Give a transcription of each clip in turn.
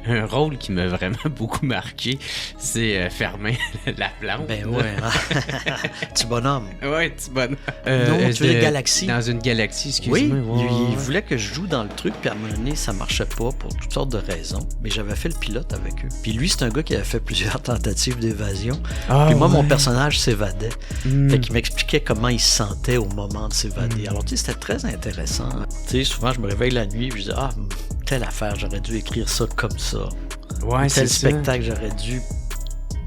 Un rôle qui m'a vraiment beaucoup marqué, c'est Fermin Laplante. Ben ouais, petit bonhomme. Ouais, petit bonhomme. Non, tu veux Galaxie. Dans une galaxie, Oui, excuse-moi. il voulait que je joue dans le truc, puis à un moment donné, ça marchait pas pour toutes sortes de raisons. Mais j'avais fait le pilote avec eux. Puis lui, c'est un gars qui avait fait plusieurs tentatives d'évasion. Puis moi, mon personnage s'évadait. Fait qu'il m'expliquait comment il se sentait au moment de s'évader. Alors, tu sais, c'était très intéressant. Tu sais, souvent, je me réveille la nuit, puis je dis, telle affaire, j'aurais dû écrire ça comme ça. Ouais, tel spectacle, j'aurais dû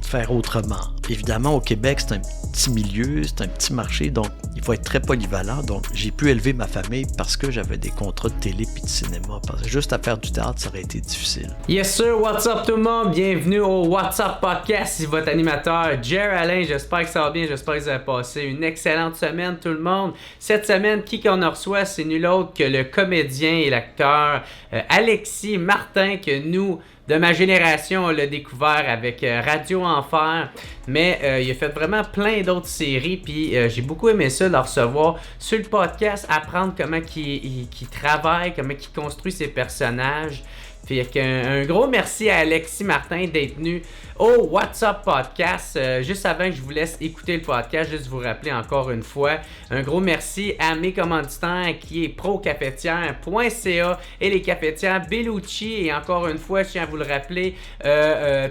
faire autrement. Évidemment, au Québec, c'est un petit milieu, c'est un petit marché, donc il faut être très polyvalent. Donc, j'ai pu élever ma famille parce que j'avais des contrats de télé puis de cinéma. Parce que juste à faire du théâtre, ça aurait été difficile. Yes sir, what's up tout le monde? Bienvenue au What's Up Podcast. C'est votre animateur, Jer Alain. J'espère que ça va bien. J'espère que vous avez passé une excellente semaine tout le monde. Cette semaine, qui qu'on en reçoit, c'est nul autre que le comédien et l'acteur Alexis Martin, que nous, de ma génération, on l'a découvert avec Radio Enfer, mais il a fait vraiment plein d'autres séries, puis j'ai beaucoup aimé ça, de le recevoir sur le podcast, apprendre comment il travaille, comment il construit ses personnages. Fait qu'un gros merci à Alexis Martin d'être venu au What's Up Podcast. Juste avant que je vous laisse écouter le podcast, juste vous rappeler encore une fois, un gros merci à mes commanditaires qui est procafetière.ca et les cafetières Bellucci. Et encore une fois, je tiens à vous le rappeler,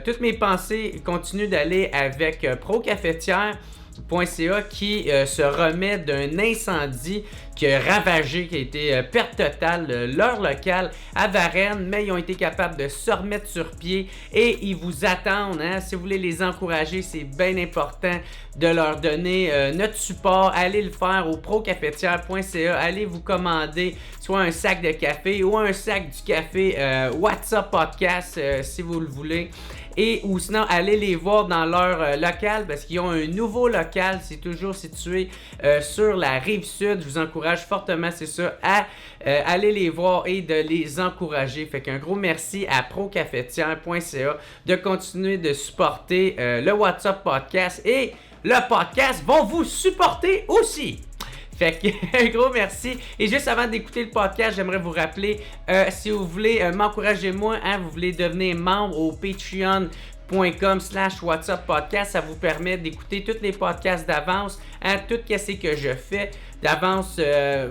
toutes mes pensées continuent d'aller avec procafetière.ca qui se remet d'un incendie qui a ravagé, qui a été perte totale leur local à Varennes, mais ils ont été capables de se remettre sur pied et ils vous attendent. Si vous voulez les encourager, c'est bien important de leur donner notre support. Allez le faire au procafetière.ca. Allez vous commander soit un sac de café ou un sac du café What's Up Podcast si vous le voulez. Ou sinon, allez les voir dans leur local parce qu'ils ont un nouveau local. C'est toujours situé sur la Rive-Sud. Je vous encourage fortement, c'est ça, à aller les voir et de les encourager. Fait qu'un gros merci à procafetière.ca de continuer de supporter le What's Up Podcast et le podcast vont vous supporter aussi. Fait que un gros merci. Et juste avant d'écouter le podcast, j'aimerais vous rappeler, si vous voulez m'encourager moi, vous voulez devenir membre au patreon.com/whatsapp-podcast, ça vous permet d'écouter tous les podcasts d'avance, tout ce que je fais d'avance,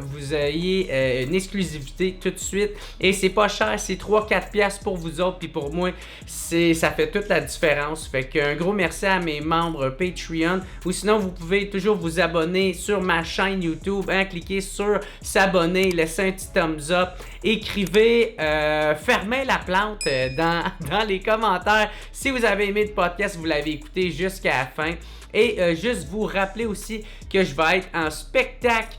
vous ayez une exclusivité tout de suite et c'est pas cher, c'est 3-4 piastres pour vous autres puis pour moi, ça fait toute la différence. Fait qu'un gros merci à mes membres Patreon, ou sinon vous pouvez toujours vous abonner sur ma chaîne YouTube, cliquez sur s'abonner, laissez un petit thumbs up, écrivez Fermin Laplante dans les commentaires si vous avez aimé le podcast, vous l'avez écouté jusqu'à la fin. Et juste vous rappeler aussi que je vais être en spectacle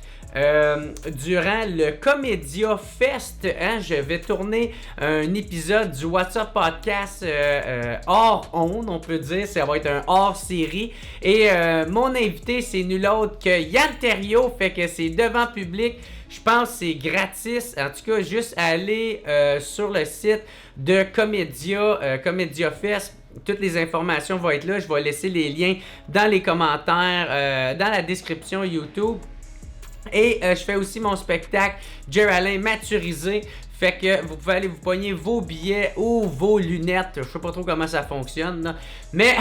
durant le Comédia Fest. Je vais tourner un épisode du What's Up Podcast hors onde, on peut dire. Ça va être un hors série. Et mon invité, c'est nul autre que Yann Terriot. Fait que c'est devant public. Je pense que c'est gratis. En tout cas, juste aller sur le site de Comédia Fest. Toutes les informations vont être là. Je vais laisser les liens dans les commentaires, dans la description YouTube. Et je fais aussi mon spectacle Jer Alain Maturisé. Fait que vous pouvez aller vous pogner vos billets ou vos lunettes. Je sais pas trop comment ça fonctionne, là. Mais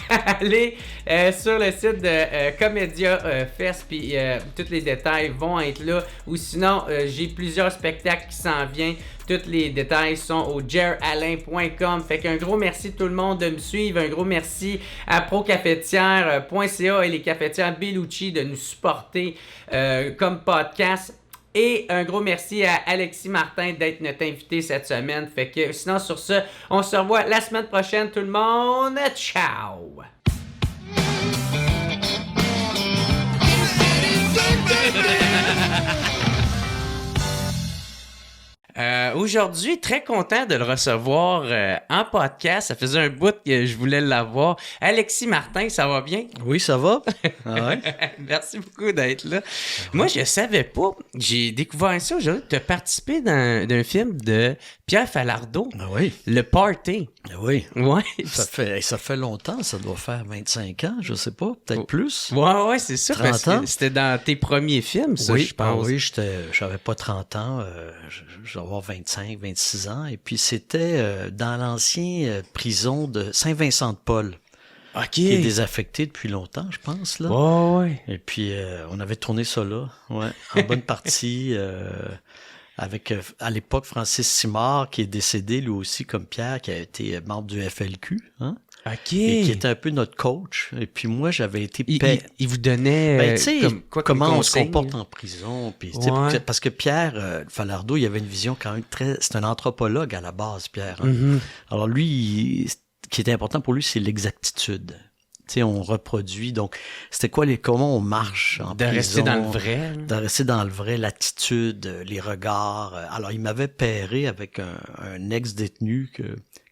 allez sur le site de Comédia Fest, puis tous les détails vont être là. Ou sinon, j'ai plusieurs spectacles qui s'en viennent. Tous les détails sont au jeralain.com. Fait qu'un gros merci tout le monde de me suivre. Un gros merci à procafetière.ca et les cafetières Bellucci de nous supporter comme podcast. Et un gros merci à Alexis Martin d'être notre invité cette semaine. Fait que sinon, sur ce, on se revoit la semaine prochaine tout le monde. Ciao! Aujourd'hui, très content de le recevoir en podcast. Ça faisait un bout que je voulais l'avoir. Alexis Martin, ça va bien? Oui, ça va. Ah ouais. Merci beaucoup d'être là. Moi, je savais pas. J'ai découvert ça aujourd'hui. Tu as participé d'un film de Pierre Falardeau. Ah oui. Le Party. Ah oui. Ouais. Ça fait longtemps. Ça doit faire 25 ans, je sais pas. Peut-être plus. Ouais, c'est ça. 30 parce ans. que c'était dans tes premiers films, ça, Oui, je pense. oui, j'avais pas 30 ans. Je vais avoir 28. 25, 26 ans. Et puis, c'était dans l'ancien prison de Saint-Vincent-de-Paul. OK. Qui est désaffecté depuis longtemps, je pense, là. Ouais. Et puis, on avait tourné ça là, en bonne partie, avec, à l'époque, Francis Simard, qui est décédé, lui aussi, comme Pierre, qui a été membre du FLQ, hein. OK. Et qui était un peu notre coach. Et puis moi, j'avais été... Il vous donnait comment on se comporte en prison. Puis, parce que Pierre Falardeau, il avait une vision quand même très... C'est un anthropologue à la base, Pierre. Hein. Mm-hmm. Alors lui, ce qui était important pour lui, c'est l'exactitude. Tu sais, on reproduit. Donc, c'était quoi comment on marche en prison. Rester dans le vrai. De rester dans le vrai, l'attitude, les regards. Alors, il m'avait pairé avec un ex-détenu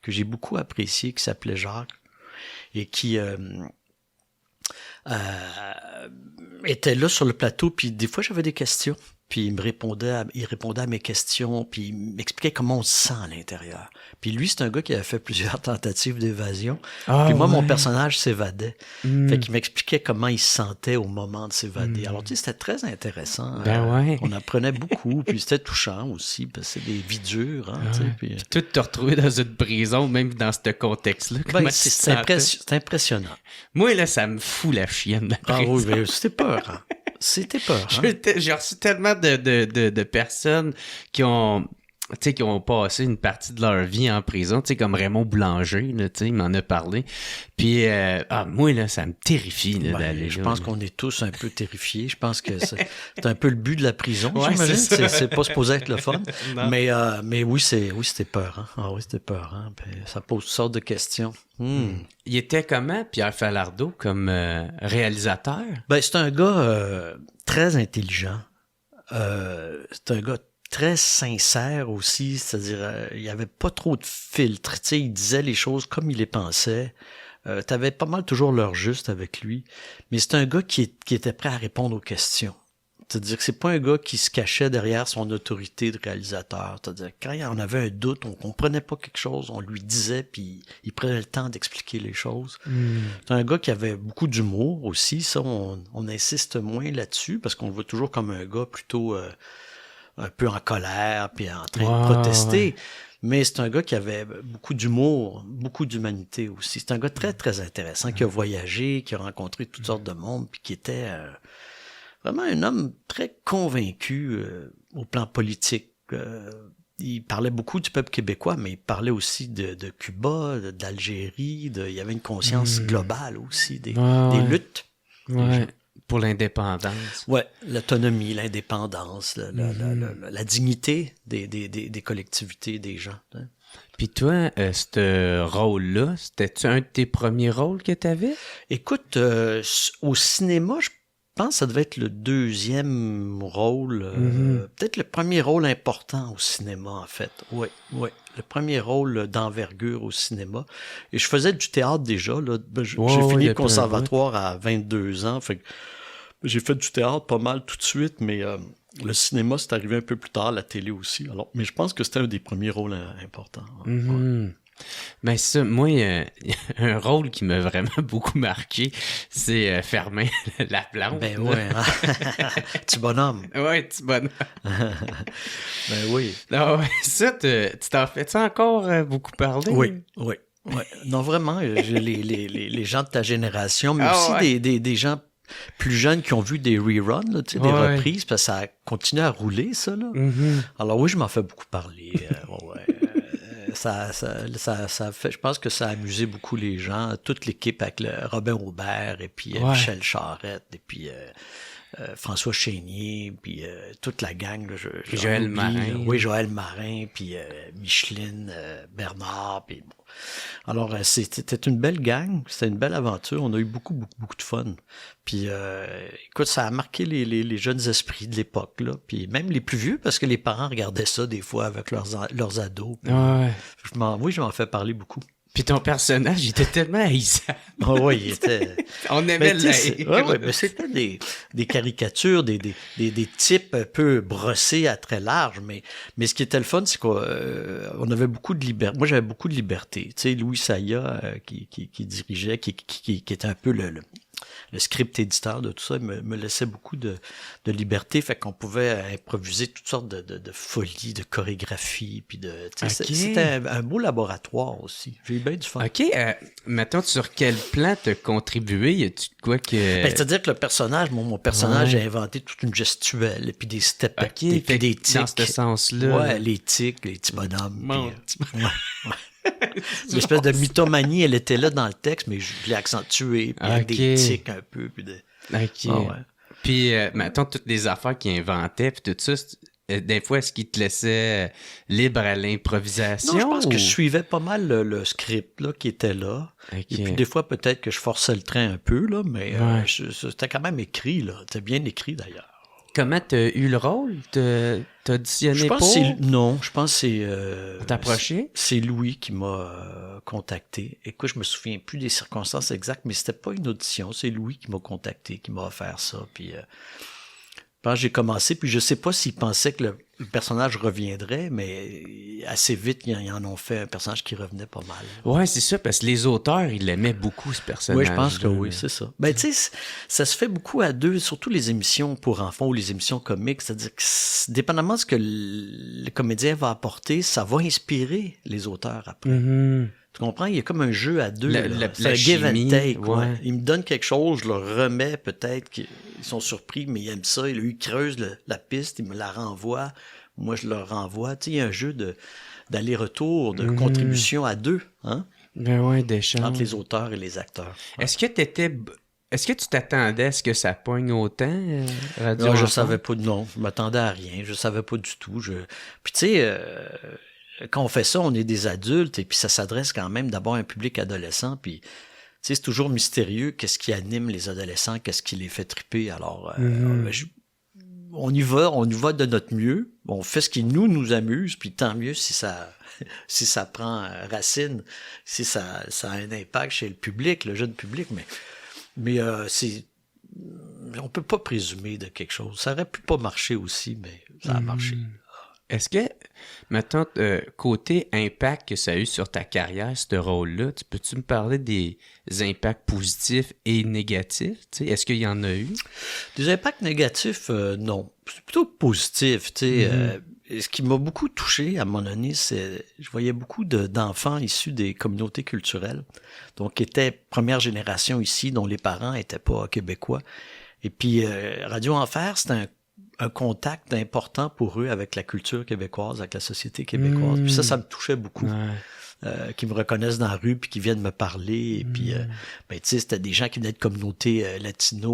que j'ai beaucoup apprécié, qui s'appelait Jacques, et qui était là sur le plateau, puis des fois j'avais des questions, puis il répondait à mes questions, puis il m'expliquait comment on se sent à l'intérieur. Puis lui, c'est un gars qui avait fait plusieurs tentatives d'évasion, puis moi, mon personnage s'évadait. Fait qu'il m'expliquait comment il se sentait au moment de s'évader. Alors, tu sais, c'était très intéressant. On apprenait beaucoup, puis c'était touchant aussi, parce que c'est des vies dures. Hein, puis tout te retrouver dans une prison, même dans ce contexte-là. C'est impressionnant. Moi, là, ça me fout la chienne, la prison. Oui, mais c'était peur. Hein. C'était peur. Hein? J'ai reçu tellement de personnes qui ont passé une partie de leur vie en prison, comme Raymond Boulanger, là, il m'en a parlé. Puis, moi, là, ça me terrifie d'aller. Je pense qu'on est tous un peu terrifiés. Je pense que c'est un peu le but de la prison, ouais, j'imagine. C'est pas supposé être le fun. Mais oui, c'était peur. Hein? Ah oui, c'était peur. Hein? Puis ça pose toutes sortes de questions. Il était comment, Pierre Falardeau, comme réalisateur? C'est un gars très intelligent. C'est un gars très sincère aussi, c'est-à-dire il n'y avait pas trop de filtres, tu sais, il disait les choses comme il les pensait. T'avais pas mal toujours l'heure juste avec lui, mais c'est un gars qui était prêt à répondre aux questions. C'est-à-dire que c'est pas un gars qui se cachait derrière son autorité de réalisateur. C'est-à-dire quand on avait un doute, on comprenait pas quelque chose, on lui disait, puis il prenait le temps d'expliquer les choses. C'est un gars qui avait beaucoup d'humour aussi, ça, on insiste moins là-dessus, parce qu'on le voit toujours comme un gars plutôt un peu en colère, puis en train de protester. Ouais. Mais c'est un gars qui avait beaucoup d'humour, beaucoup d'humanité aussi. C'est un gars très, très intéressant, qui a voyagé, qui a rencontré toutes sortes de monde, puis qui était vraiment un homme très convaincu au plan politique. Il parlait beaucoup du peuple québécois, mais il parlait aussi de Cuba, d'Algérie. Il y avait une conscience globale aussi des luttes. Ouais. Pour l'indépendance. Ouais, l'autonomie, l'indépendance, la dignité des collectivités, des gens. Hein. Puis toi, ce rôle-là, c'était-tu un de tes premiers rôles que tu avais? Écoute, au cinéma, je pense que ça devait être le deuxième rôle, peut-être le premier rôle important au cinéma, en fait. Oui. Le premier rôle d'envergure au cinéma. Et je faisais du théâtre déjà. Là. J'ai fini le conservatoire à 22 ans. Fait que j'ai fait du théâtre pas mal tout de suite, mais le cinéma, c'est arrivé un peu plus tard, la télé aussi. Alors, mais je pense que c'était un des premiers rôles importants. Ouais. Ben ça, moi, un rôle qui m'a vraiment beaucoup marqué, c'est Fermin Laplante. Ben ouais, hein? Petit bonhomme. Ouais, petit bonhomme. Ben oui. Ah ouais, ça, tu t'en fais-tu encore beaucoup parler? Oui. Non, vraiment, les gens de ta génération, mais aussi des gens plus jeunes qui ont vu des reruns, là, tu sais, des reprises, parce que ça a continué à rouler, ça, là. Alors oui, je m'en fais beaucoup parler. Ça fait, je pense que ça a amusé beaucoup les gens, toute l'équipe avec Robin Aubert et puis Michel Charette et puis François Chénier, puis toute la gang. Là, Joël Marin. Oui, Joël Marin, puis Micheline, Bernard. Puis, bon. Alors, c'était une belle gang, c'était une belle aventure. On a eu beaucoup de fun. Puis, écoute, ça a marqué les jeunes esprits de l'époque, là. Puis même les plus vieux, parce que les parents regardaient ça des fois avec leurs ados. Puis, je m'en fais parler beaucoup. Puis ton personnage, il était tellement haïssant. Oui, il était... On aimait le haïr. Oui, mais c'était des caricatures, des types un peu brossés à très large. Mais ce qui était le fun, c'est qu'on avait beaucoup de liberté. Moi, j'avais beaucoup de liberté. Tu sais, Louis Saya, qui dirigeait, qui était un peu script éditeur de tout ça, il me laissait beaucoup de liberté, fait qu'on pouvait improviser toutes sortes de folies, de chorégraphies, puis c'était un beau laboratoire aussi. J'ai eu bien du fun. OK, mettons, sur quel plan t'as contribué? Y a-tu de quoi que... c'est-à-dire que le personnage, mon personnage, j'ai inventé toute une gestuelle, et puis des steps, et puis des tics. Dans ce sens-là. Ouais, les tics, les petits bonhommes. L'espèce de mythomanie, elle était là dans le texte, mais je l'ai accentuée, puis avec des tics un peu. Puis Puis, mettons, toutes les affaires qu'il inventait, puis tout ça, des fois, est-ce qu'il te laissait libre à l'improvisation? Non, je pense que je suivais pas mal le script là, qui était là. Et puis des fois, peut-être que je forçais le train un peu, là, mais c'était quand même écrit. C'était bien écrit, d'ailleurs. Comment t'as eu le rôle? T'as auditionné pour? Je pense que c'est... T'approché? C'est Louis qui m'a contacté. Écoute, je me souviens plus des circonstances exactes, mais c'était pas une audition. C'est Louis qui m'a contacté, qui m'a offert ça. Puis quand j'ai commencé, puis je sais pas s'il pensait que le personnage reviendrait, mais assez vite, ils en ont fait un personnage qui revenait pas mal. Ouais, c'est ça, parce que les auteurs, ils l'aimaient beaucoup, ce personnage. Oui, je pense que oui, c'est ça. Ben, tu sais, ça se fait beaucoup à deux, surtout les émissions pour enfants ou les émissions comiques. C'est-à-dire que, dépendamment de ce que le comédien va apporter, ça va inspirer les auteurs après. Mm-hmm. Tu comprends? Il y a comme un jeu à deux. C'est un give chimie, and take. ouais. Il me donne quelque chose, je le remets peut-être. Ils sont surpris, mais ils aiment ça. Ils creusent la piste, ils me la renvoient. Moi, je leur renvoie. Tu sais, il y a un jeu d'aller-retour, de contribution à deux. Hein? Ben ouais, d'échange. Entre les auteurs et les acteurs. Ouais. Est-ce que tu t'attendais à ce que ça pogne autant, Radio Non, je Enfant? savais pas. Non, je m'attendais à rien. Je savais pas du tout. Puis tu sais... quand on fait ça, on est des adultes et puis ça s'adresse quand même d'abord à un public adolescent. Puis, tu sais, c'est toujours mystérieux. Qu'est-ce qui anime les adolescents? Qu'est-ce qui les fait triper? Alors, on y va de notre mieux. On fait ce qui nous amuse. Puis tant mieux si ça prend racine, si ça a un impact chez le public, le jeune public. Mais on peut pas présumer de quelque chose. Ça aurait pu pas marcher aussi, mais ça a marché. Est-ce que, mettons, côté impact que ça a eu sur ta carrière, ce rôle-là, peux-tu me parler des impacts positifs et négatifs? T'sais? Est-ce qu'il y en a eu? Des impacts négatifs, non. C'est plutôt positif. Ce qui m'a beaucoup touché à un moment donné, c'est je voyais beaucoup d'enfants issus des communautés culturelles, donc qui étaient première génération ici, dont les parents n'étaient pas québécois. Et puis, Radio Enfer, c'était un contact important pour eux avec la culture québécoise, avec la société québécoise. Puis ça me touchait beaucoup. Qu'ils me reconnaissent dans la rue puis qu'ils viennent me parler. Et puis, tu sais, c'était des gens qui venaient de communautés latino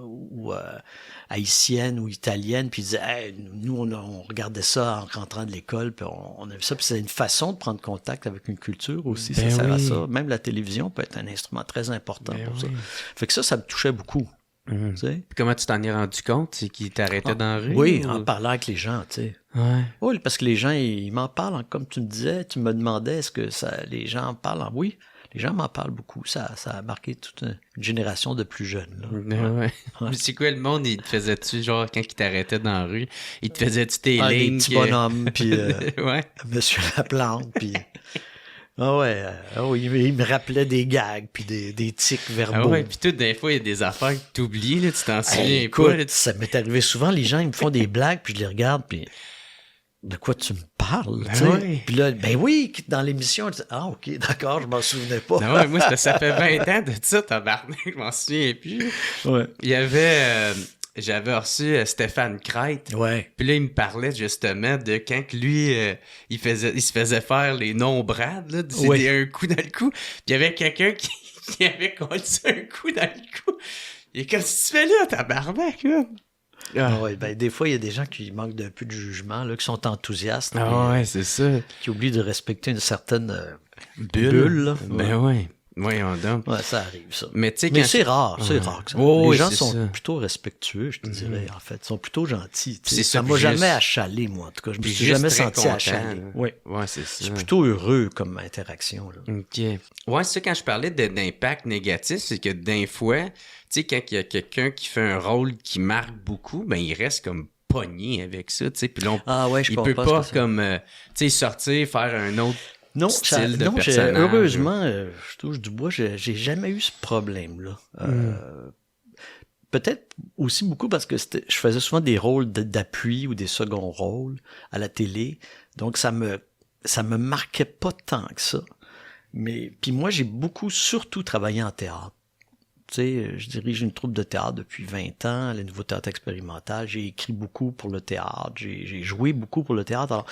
ou haïtiennes ou italiennes. Puis ils disaient, hey, nous, on regardait ça en rentrant de l'école. Puis on a vu ça. Puis c'est une façon de prendre contact avec une culture aussi. Ça sert à ça. Même la télévision peut être un instrument très important pour ça. Fait que ça me touchait beaucoup. Puis comment tu t'en es rendu compte? C'est qu'ils t'arrêtaient dans la rue? Oui, en parlant avec les gens, tu sais. Ouais. Oui, parce que les gens, ils m'en parlent. Comme tu me disais, tu me demandais, est-ce que les gens en parlent? Oui, les gens m'en parlent beaucoup. Ça a marqué toute une génération de plus jeunes. Là. Ouais. Mais c'est quoi le monde? Il te faisait-tu, genre, quand ils t'arrêtaient dans la rue, il te faisait-tu tes lignes? Des petits bonhommes, puis ouais. Monsieur Laplante, puis... oui, il me rappelait des gags puis des tics verbaux. Ah ouais, puis tout, des fois, il y a des affaires que tu oublies, là, tu t'en souviens écoute, pas. Là, ça m'est arrivé souvent, les gens, ils me font des blagues, puis je les regarde, puis de quoi tu me parles? Ouais. Puis là, ben oui, dans l'émission, OK, d'accord, je m'en souvenais pas. Non, ouais, moi, ça fait 20 ans de ça, tabarnak, je m'en souviens plus. Ouais. Il y avait... J'avais reçu Stéphane Crête. Ouais. Puis là, il me parlait justement de quand que lui, il se faisait faire les non-brades, là. C'était un coup dans le cou. Puis il y avait quelqu'un qui avait collé un coup dans le cou. Et qu'est-ce que tu fais là, tabarnak, là? Ouais, ben, des fois, il y a des gens qui manquent d'un peu de jugement, là, qui sont enthousiastes. Ouais, c'est ça. Qui oublient de respecter une certaine bulle. Là. Ben ouais. Voyons donc. Ouais, ça arrive, ça. Mais tu sais, mais c'est rare que ça. Les gens sont plutôt respectueux, je te dirais, en fait. Ils sont plutôt gentils. Ça m'a jamais achalé, moi, en tout cas. Je me suis jamais senti achalé. Ouais, c'est ça. Je suis plutôt heureux comme interaction, là. OK. Ouais, c'est ça, quand je parlais d'impact négatif, c'est que des fois, tu sais, quand il y a quelqu'un qui fait un rôle qui marque beaucoup, ben il reste comme pogné avec ça, tu sais. Puis là, il peut pas comme, tu sais, sortir, faire un autre Non, style de non, personnage? heureusement, je touche du bois, j'ai jamais eu ce problème-là. Peut-être aussi beaucoup parce que je faisais souvent des rôles d'appui ou des seconds rôles à la télé, donc ça me marquait pas tant que ça. Mais puis moi, j'ai surtout travaillé en théâtre. Tu sais, je dirige une troupe de théâtre depuis 20 ans, le Nouveau Théâtre Expérimental. J'ai écrit beaucoup pour le théâtre, j'ai joué beaucoup pour le théâtre. Alors,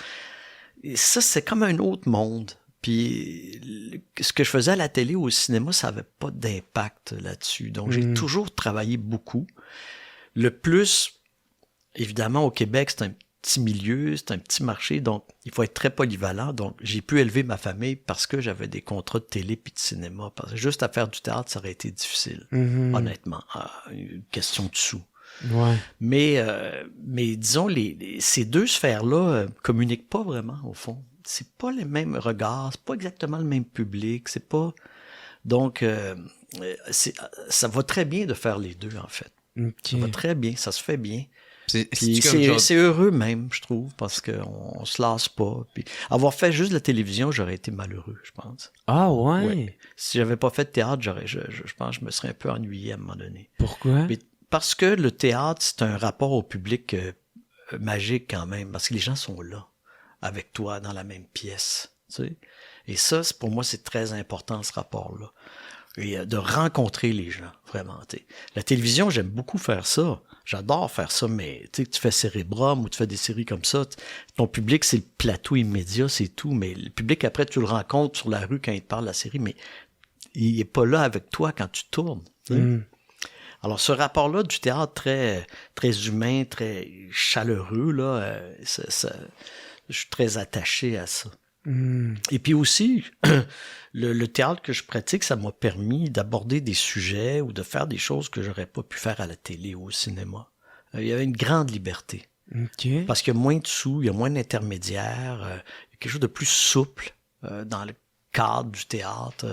ça, c'est comme un autre monde. Puis ce que je faisais à la télé ou au cinéma, ça avait pas d'impact là-dessus. Donc, j'ai toujours travaillé beaucoup. Le plus, évidemment, au Québec, c'est un petit milieu, c'est un petit marché, donc il faut être très polyvalent. Donc, j'ai pu élever ma famille parce que j'avais des contrats de télé puis de cinéma. Parce que juste à faire du théâtre, ça aurait été difficile, honnêtement. Une question de sous. Ouais. Mais disons, ces deux sphères-là communiquent pas vraiment, au fond. C'est pas les mêmes regards, c'est pas exactement le même public, c'est pas... Donc, ça va très bien de faire les deux, en fait. Ça va très bien, ça se fait bien. C'est heureux même, je trouve, parce qu'on se lasse pas. Puis avoir fait juste de la télévision, j'aurais été malheureux, je pense. Ah ouais? Ouais. Si j'avais pas fait de théâtre, je pense que je me serais un peu ennuyé à un moment donné. Pourquoi? Mais parce que le théâtre, c'est un rapport au public magique quand même, parce que les gens sont là, avec toi, dans la même pièce. Tu sais? Et ça, pour moi, c'est très important, ce rapport-là. Et de rencontrer les gens, vraiment. T'sais. La télévision, j'aime beaucoup faire ça. J'adore faire ça, mais tu fais Cérébrum ou tu fais des séries comme ça, ton public, c'est le plateau immédiat, c'est tout. Mais le public, après, tu le rencontres sur la rue quand il te parle de la série, mais il est pas là avec toi quand tu tournes. Alors, ce rapport-là du théâtre très, très humain, très chaleureux, là, je suis très attaché à ça. Et puis aussi, le théâtre que je pratique, ça m'a permis d'aborder des sujets ou de faire des choses que j'aurais pas pu faire à la télé ou au cinéma. Il y avait une grande liberté. Okay. Parce qu'il y a moins de sous, il y a moins d'intermédiaires, il y a quelque chose de plus souple dans le cadre du théâtre.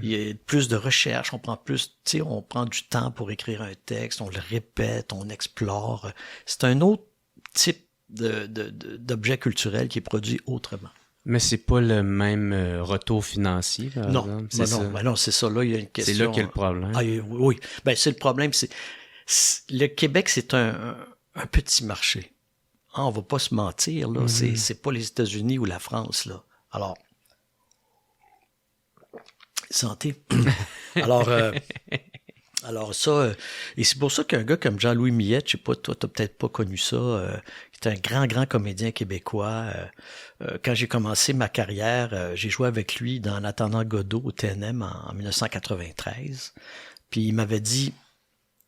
Il y a plus de recherche, on prend du temps pour écrire un texte, on le répète, on explore. C'est un autre type d'objet culturel qui est produit autrement. Mais c'est pas le même retour financier, par exemple. Non, c'est ça. Là, il y a une question. C'est là qu'il y a le problème. Oui. Ben, c'est le problème. Le Québec, c'est un petit marché. On va pas se mentir, là. C'est pas les États-Unis ou la France, là. Alors, santé. Alors ça, et c'est pour ça qu'un gars comme Jean-Louis Millette, je sais pas, toi, t'as peut-être pas connu ça, qui est un grand comédien québécois. Quand j'ai commencé ma carrière, j'ai joué avec lui dans En attendant Godot au TNM en 1993. Puis il m'avait dit,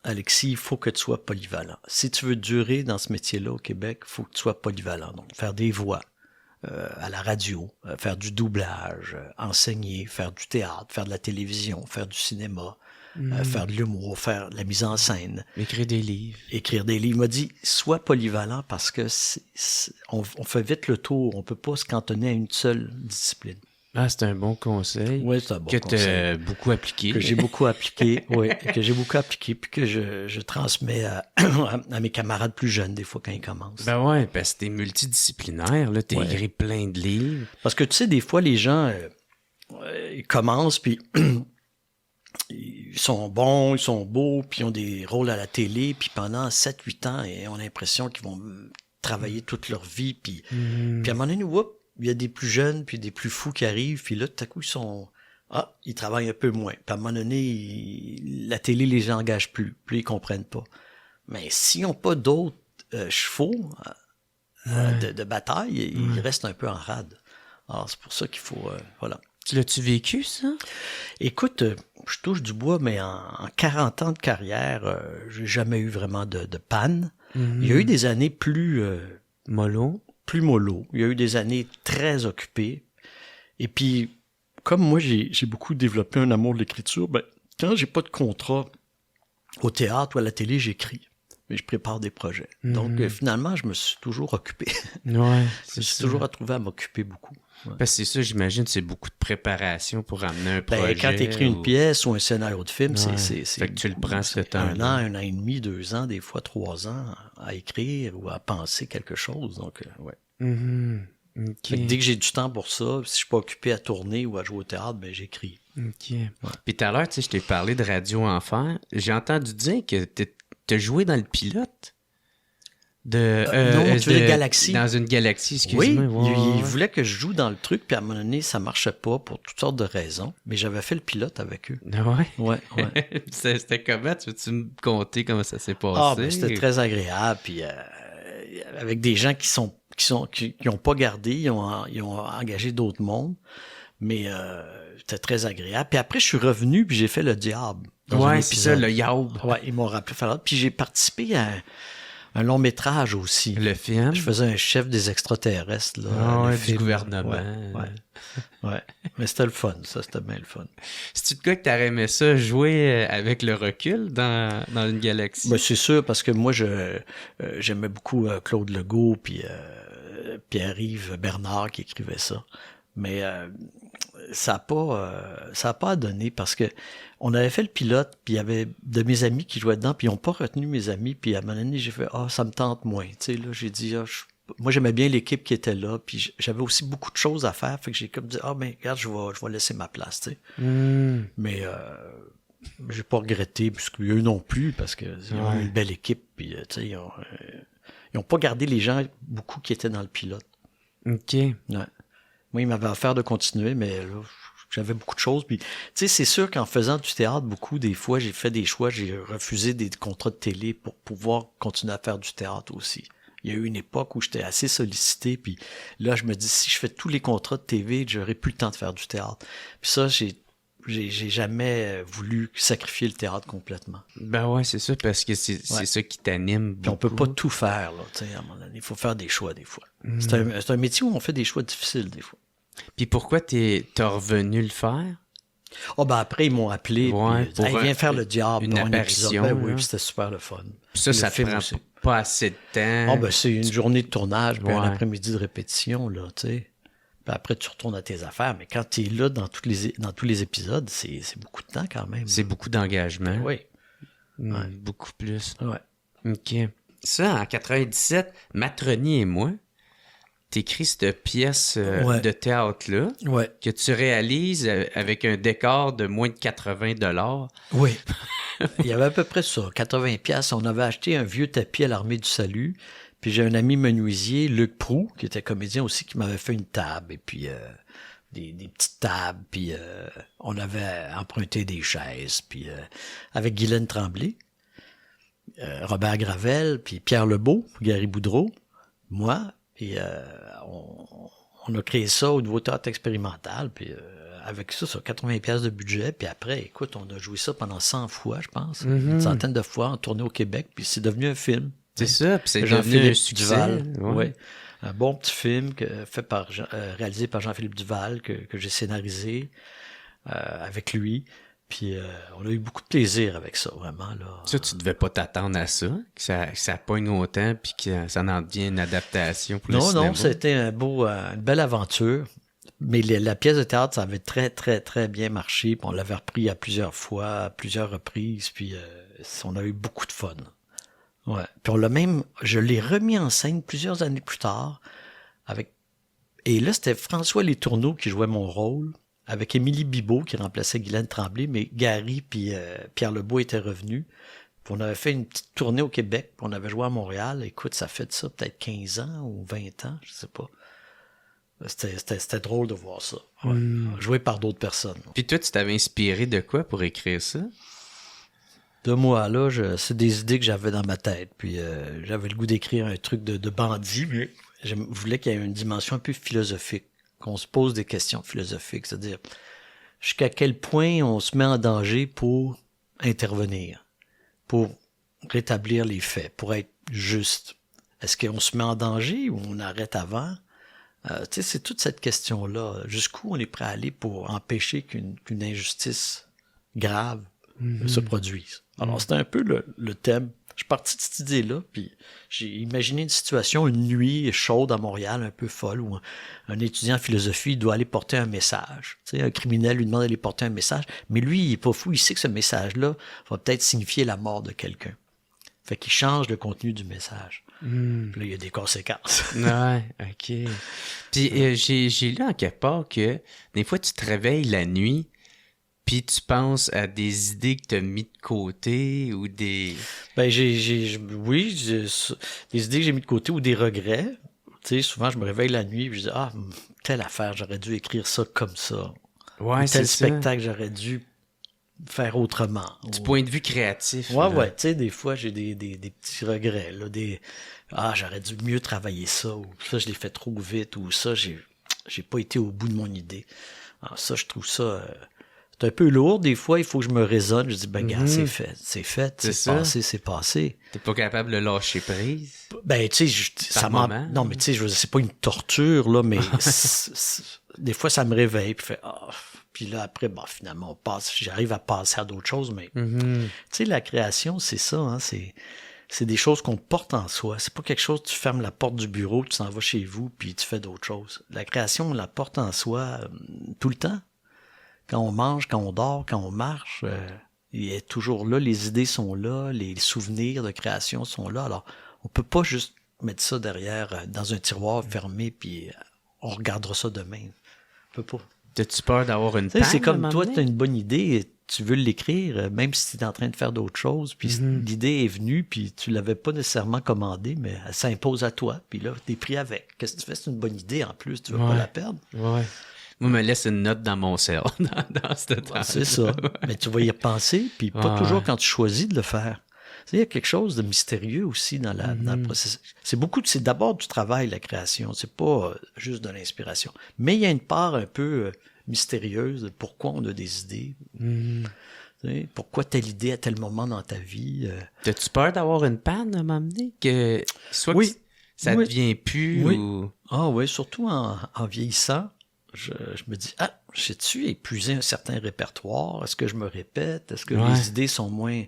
Alexis, il faut que tu sois polyvalent. Si tu veux durer dans ce métier-là au Québec, il faut que tu sois polyvalent. Donc, faire des voix à la radio, faire du doublage, enseigner, faire du théâtre, faire de la télévision, faire du cinéma. Faire de l'humour, faire de la mise en scène. Écrire des livres. Il m'a dit, sois polyvalent parce que on fait vite le tour. On peut pas se cantonner à une seule discipline. Ah, c'est un bon conseil. Oui, c'est un bon conseil. Que tu as beaucoup appliqué. Que j'ai beaucoup appliqué, oui. Que j'ai beaucoup appliqué, puis que je transmets à mes camarades plus jeunes, des fois, quand ils commencent. Ben ouais, parce que t'es multidisciplinaire, là. T'as écrit plein de livres. Parce que, tu sais, des fois, les gens, ils commencent, puis... ils sont bons, ils sont beaux, puis ils ont des rôles à la télé, puis pendant 7-8 ans, et on a l'impression qu'ils vont travailler toute leur vie, puis à un moment donné, il y a des plus jeunes, puis des plus fous qui arrivent, puis là, tout à coup, ils travaillent un peu moins. Puis à un moment donné, la télé les engage plus ils comprennent pas. Mais s'ils n'ont pas d'autres chevaux de bataille, ils restent un peu en rade. Alors, c'est pour ça qu'il faut... voilà. L'as-tu vécu, ça? Écoute, je touche du bois, mais en 40 ans de carrière, j'ai jamais eu vraiment de panne. Il y a eu des années plus... mollo. Plus mollo. Il y a eu des années très occupées. Et puis, comme moi, j'ai beaucoup développé un amour de l'écriture, ben, quand j'ai pas de contrat au théâtre ou à la télé, j'écris. Mais je prépare des projets. Donc, finalement, je me suis toujours occupé. Ouais, je me suis toujours retrouvé à m'occuper beaucoup. Ouais. Parce que c'est ça, j'imagine, c'est beaucoup de préparation pour amener un projet. Quand tu écris une pièce ou un scénario de film, c'est fait que tu le prends ce temps. Un an et demi, 2 ans, des fois 3 ans à écrire ou à penser quelque chose. Donc, ouais. OK. Fait que dès que j'ai du temps pour ça, si je suis pas occupé à tourner ou à jouer au théâtre, ben j'écris. OK. Ouais. Puis tout à l'heure, tu sais, je t'ai parlé de Radio Enfer. J'ai entendu dire que t'as joué dans le pilote non, tu veux dire Galaxy? Dans une galaxie, Oui, excuse-moi. il voulait que je joue dans le truc, puis à un moment donné, ça marchait pas pour toutes sortes de raisons, mais j'avais fait le pilote avec eux. Ouais. Ouais. C'était comment? Tu veux-tu me conter comment ça s'est passé? Ah, ben c'était très agréable, puis avec des gens qui ont pas gardé, ils ont engagé d'autres mondes, mais c'était très agréable. Puis après, je suis revenu, puis j'ai fait le diable. Ouais, c'est ça, le Yaub. Ouais, ils m'ont rappelé. Puis j'ai participé à un long métrage aussi. Le film? Je faisais un chef des extraterrestres. Là, du film. gouvernement. Ouais. Mais c'était le fun, ça, c'était bien le fun. C'est-tu de quoi que t'aurais aimé ça, jouer avec le recul dans une galaxie? Ben, c'est sûr, parce que moi, j'aimais beaucoup Claude Legault, puis Pierre-Yves Bernard qui écrivait ça. Mais ça a pas donné parce que on avait fait le pilote, puis il y avait de mes amis qui jouaient dedans, puis ils n'ont pas retenu mes amis, puis à un moment donné, j'ai fait « Ah, ça me tente moins ». Tu sais, là, j'ai dit moi, j'aimais bien l'équipe qui était là, puis j'avais aussi beaucoup de choses à faire, fait que j'ai comme dit « Ah, ben, regarde, je vais laisser ma place », tu sais. Mais j'ai pas regretté, puisque eux non plus, parce qu'ils ont eu une belle équipe, puis tu sais, ils ont pas gardé les gens, beaucoup qui étaient dans le pilote. OK. Ouais. Moi, il m'avait offert de continuer, mais là, j'avais beaucoup de choses. Puis, tu sais, c'est sûr qu'en faisant du théâtre, beaucoup, des fois, j'ai fait des choix, j'ai refusé des contrats de télé pour pouvoir continuer à faire du théâtre aussi. Il y a eu une époque où j'étais assez sollicité, puis là, je me dis, si je fais tous les contrats de TV, j'aurais plus le temps de faire du théâtre. Puis ça, j'ai jamais voulu sacrifier le théâtre complètement. Ben ouais, c'est ça, parce que c'est ça qui t'anime. Puis on peut pas tout faire, là, tu sais, à un moment donné. Il faut faire des choix, des fois. C'est un métier où on fait des choix difficiles, des fois. Puis pourquoi t'as revenu le faire? Oh, ben après, ils m'ont appelé, ouais, puis hey, viens faire le diable une dans un apparition, épisode. Ben oui, là. puis c'était super le fun. Puis ça te prend pas assez de temps. Oh, ben c'est une journée de tournage, puis un Ouais. après-midi de répétition, là, tu sais. Puis après, tu retournes à tes affaires. Mais quand tu es là dans tous les épisodes, c'est beaucoup de temps quand même. C'est beaucoup d'engagement. Oui. Ouais. Beaucoup plus. Ouais. OK. Ça, en 97, Matroni et moi, t'écris cette pièce de théâtre-là Ouais. que tu réalises avec un décor de moins de 80$. Oui. Il y avait à peu près ça, 80$. On avait acheté un vieux tapis à l'Armée du Salut. Puis j'ai un ami menuisier, Luc Proulx, qui était comédien aussi, qui m'avait fait une table. Et puis des petites tables. Puis on avait emprunté des chaises. Puis avec Guylaine Tremblay, Robert Gravel, puis Pierre Lebeau, Gary Boudreau, moi. Et on a créé ça au Nouveau Théâtre expérimental. Puis avec ça, 80$ de budget. Puis après, écoute, on a joué ça pendant 100 fois, je pense. Une centaine de fois, en tournée au Québec. Puis c'est devenu un film. C'est ça, puis c'est devenu Jean-Philippe un succès. Duval. Ouais. Ouais. Un bon petit film réalisé par Jean-Philippe Duval, que j'ai scénarisé avec lui. Puis on a eu beaucoup de plaisir avec ça, vraiment. Là. Ça, tu devais pas t'attendre à ça, que ça pogne autant, puis que ça en devient une adaptation pour le cinéma. Non, c'était une belle aventure. Mais la pièce de théâtre, ça avait très, très, très bien marché. Puis on l'avait repris à plusieurs fois, à plusieurs reprises. Puis on a eu beaucoup de fun. Ouais. Puis je l'ai remis en scène plusieurs années plus tard et là, c'était François Letourneau qui jouait mon rôle, avec Émilie Bibeau qui remplaçait Guylaine Tremblay, mais Gary puis Pierre Lebeau étaient revenus. Puis on avait fait une petite tournée au Québec, puis on avait joué à Montréal. Écoute, ça fait de ça peut-être 15 ans ou 20 ans, je sais pas. C'était drôle de voir ça. Ouais. Joué par d'autres personnes. Puis toi, tu t'avais inspiré de quoi pour écrire ça? De moi, là, c'est des idées que j'avais dans ma tête. Puis j'avais le goût d'écrire un truc de bandit, mais je voulais qu'il y ait une dimension un peu philosophique, qu'on se pose des questions philosophiques, c'est-à-dire jusqu'à quel point on se met en danger pour intervenir, pour rétablir les faits, pour être juste. Est-ce qu'on se met en danger ou on arrête avant? Tu sais, c'est toute cette question-là. Jusqu'où on est prêt à aller pour empêcher qu'une injustice grave se produise. Alors, c'était un peu le thème. Je suis parti de cette idée-là, puis j'ai imaginé une situation, une nuit chaude à Montréal, un peu folle, où un étudiant en philosophie doit aller porter un message. Tu sais, un criminel lui demande d'aller porter un message, mais lui, il est pas fou, il sait que ce message-là va peut-être signifier la mort de quelqu'un. Fait qu'il change le contenu du message. Puis là, il y a des conséquences. Ouais, OK. Puis j'ai lu en quelque part que des fois, tu te réveilles la nuit, puis tu penses à des idées que tu as mis de côté ou des... Ben, oui, des idées que j'ai mis de côté ou des regrets. Tu sais, souvent, je me réveille la nuit et je dis, telle affaire, j'aurais dû écrire ça comme ça. Ouais, Ou tel c'est spectacle, j'aurais dû faire autrement. Du point de vue créatif. Ouais, tu sais, des fois, j'ai des petits regrets, là, j'aurais dû mieux travailler ça, ou ça, je l'ai fait trop vite, ou ça, j'ai pas été au bout de mon idée. Alors ça, je trouve ça, c'est un peu lourd, des fois, il faut que je me raisonne, je dis, gars, c'est fait, c'est passé, c'est passé. T'es pas capable de lâcher prise? Ben, tu sais, ça m'en... Non, mais tu sais, je veux dire, c'est pas une torture, là, mais des fois, ça me réveille, puis puis là, après, finalement, j'arrive à passer à d'autres choses, mais tu sais, la création, c'est ça, hein, c'est des choses qu'on porte en soi. C'est pas quelque chose, tu fermes la porte du bureau, tu t'en vas chez vous, puis tu fais d'autres choses. La création, on la porte en soi tout le temps. Quand on mange, quand on dort, quand on marche, il est toujours là, les idées sont là, les souvenirs de création sont là. Alors, on peut pas juste mettre ça derrière, dans un tiroir fermé, puis on regardera ça demain. On peut pas. T'as-tu peur d'avoir une panne? C'est comme toi, tu as une bonne idée, et tu veux l'écrire, même si tu es en train de faire d'autres choses, puis l'idée est venue, puis tu l'avais pas nécessairement commandée, mais elle s'impose à toi, puis là, tu es pris avec. Qu'est-ce que tu fais? C'est une bonne idée en plus, tu veux pas la perdre. Ouais. Moi, me laisse une note dans mon cerveau dans ce temps. C'est ça. Mais tu vas y repenser, puis pas toujours quand tu choisis de le faire. Il y a quelque chose de mystérieux aussi dans le processus. C'est d'abord du travail, la création. C'est pas juste de l'inspiration. Mais il y a une part un peu mystérieuse de pourquoi on a des idées. Pourquoi telle idée à tel moment dans ta vie. T'as-tu peur d'avoir une panne à un moment donné? Que soit que ça devient plus ou... Ah oui, surtout en vieillissant. Je me dis, j'ai-tu épuisé un certain répertoire? Est-ce que je me répète? Est-ce que les idées sont moins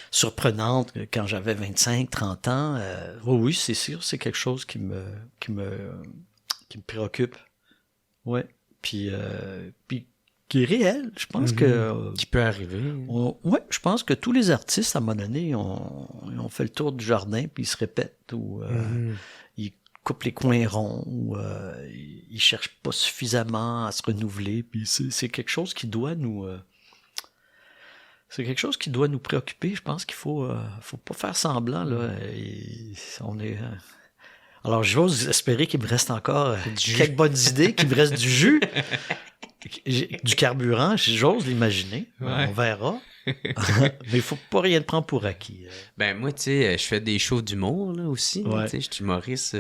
surprenantes que quand j'avais 25, 30 ans? Oui, c'est sûr, c'est quelque chose qui me préoccupe. Ouais. Puis qui est réel. Je pense que... Qui peut arriver. Je pense que tous les artistes, à un moment donné, ont fait le tour du jardin, puis ils se répètent, ou ils coupent les coins ronds, ou ils cherchent pas suffisamment à se renouveler, puis c'est quelque chose qui doit nous... c'est quelque chose qui doit nous préoccuper. Je pense qu'il faut pas faire semblant, là. On est... Alors, j'ose espérer qu'il me reste encore quelques bonnes idées, qu'il me reste du jus, du carburant, j'ose l'imaginer. On verra. Mais il faut pas rien prendre pour acquis. Ben moi, tu sais, je fais des shows d'humour là aussi. Tu sais, je suis humoriste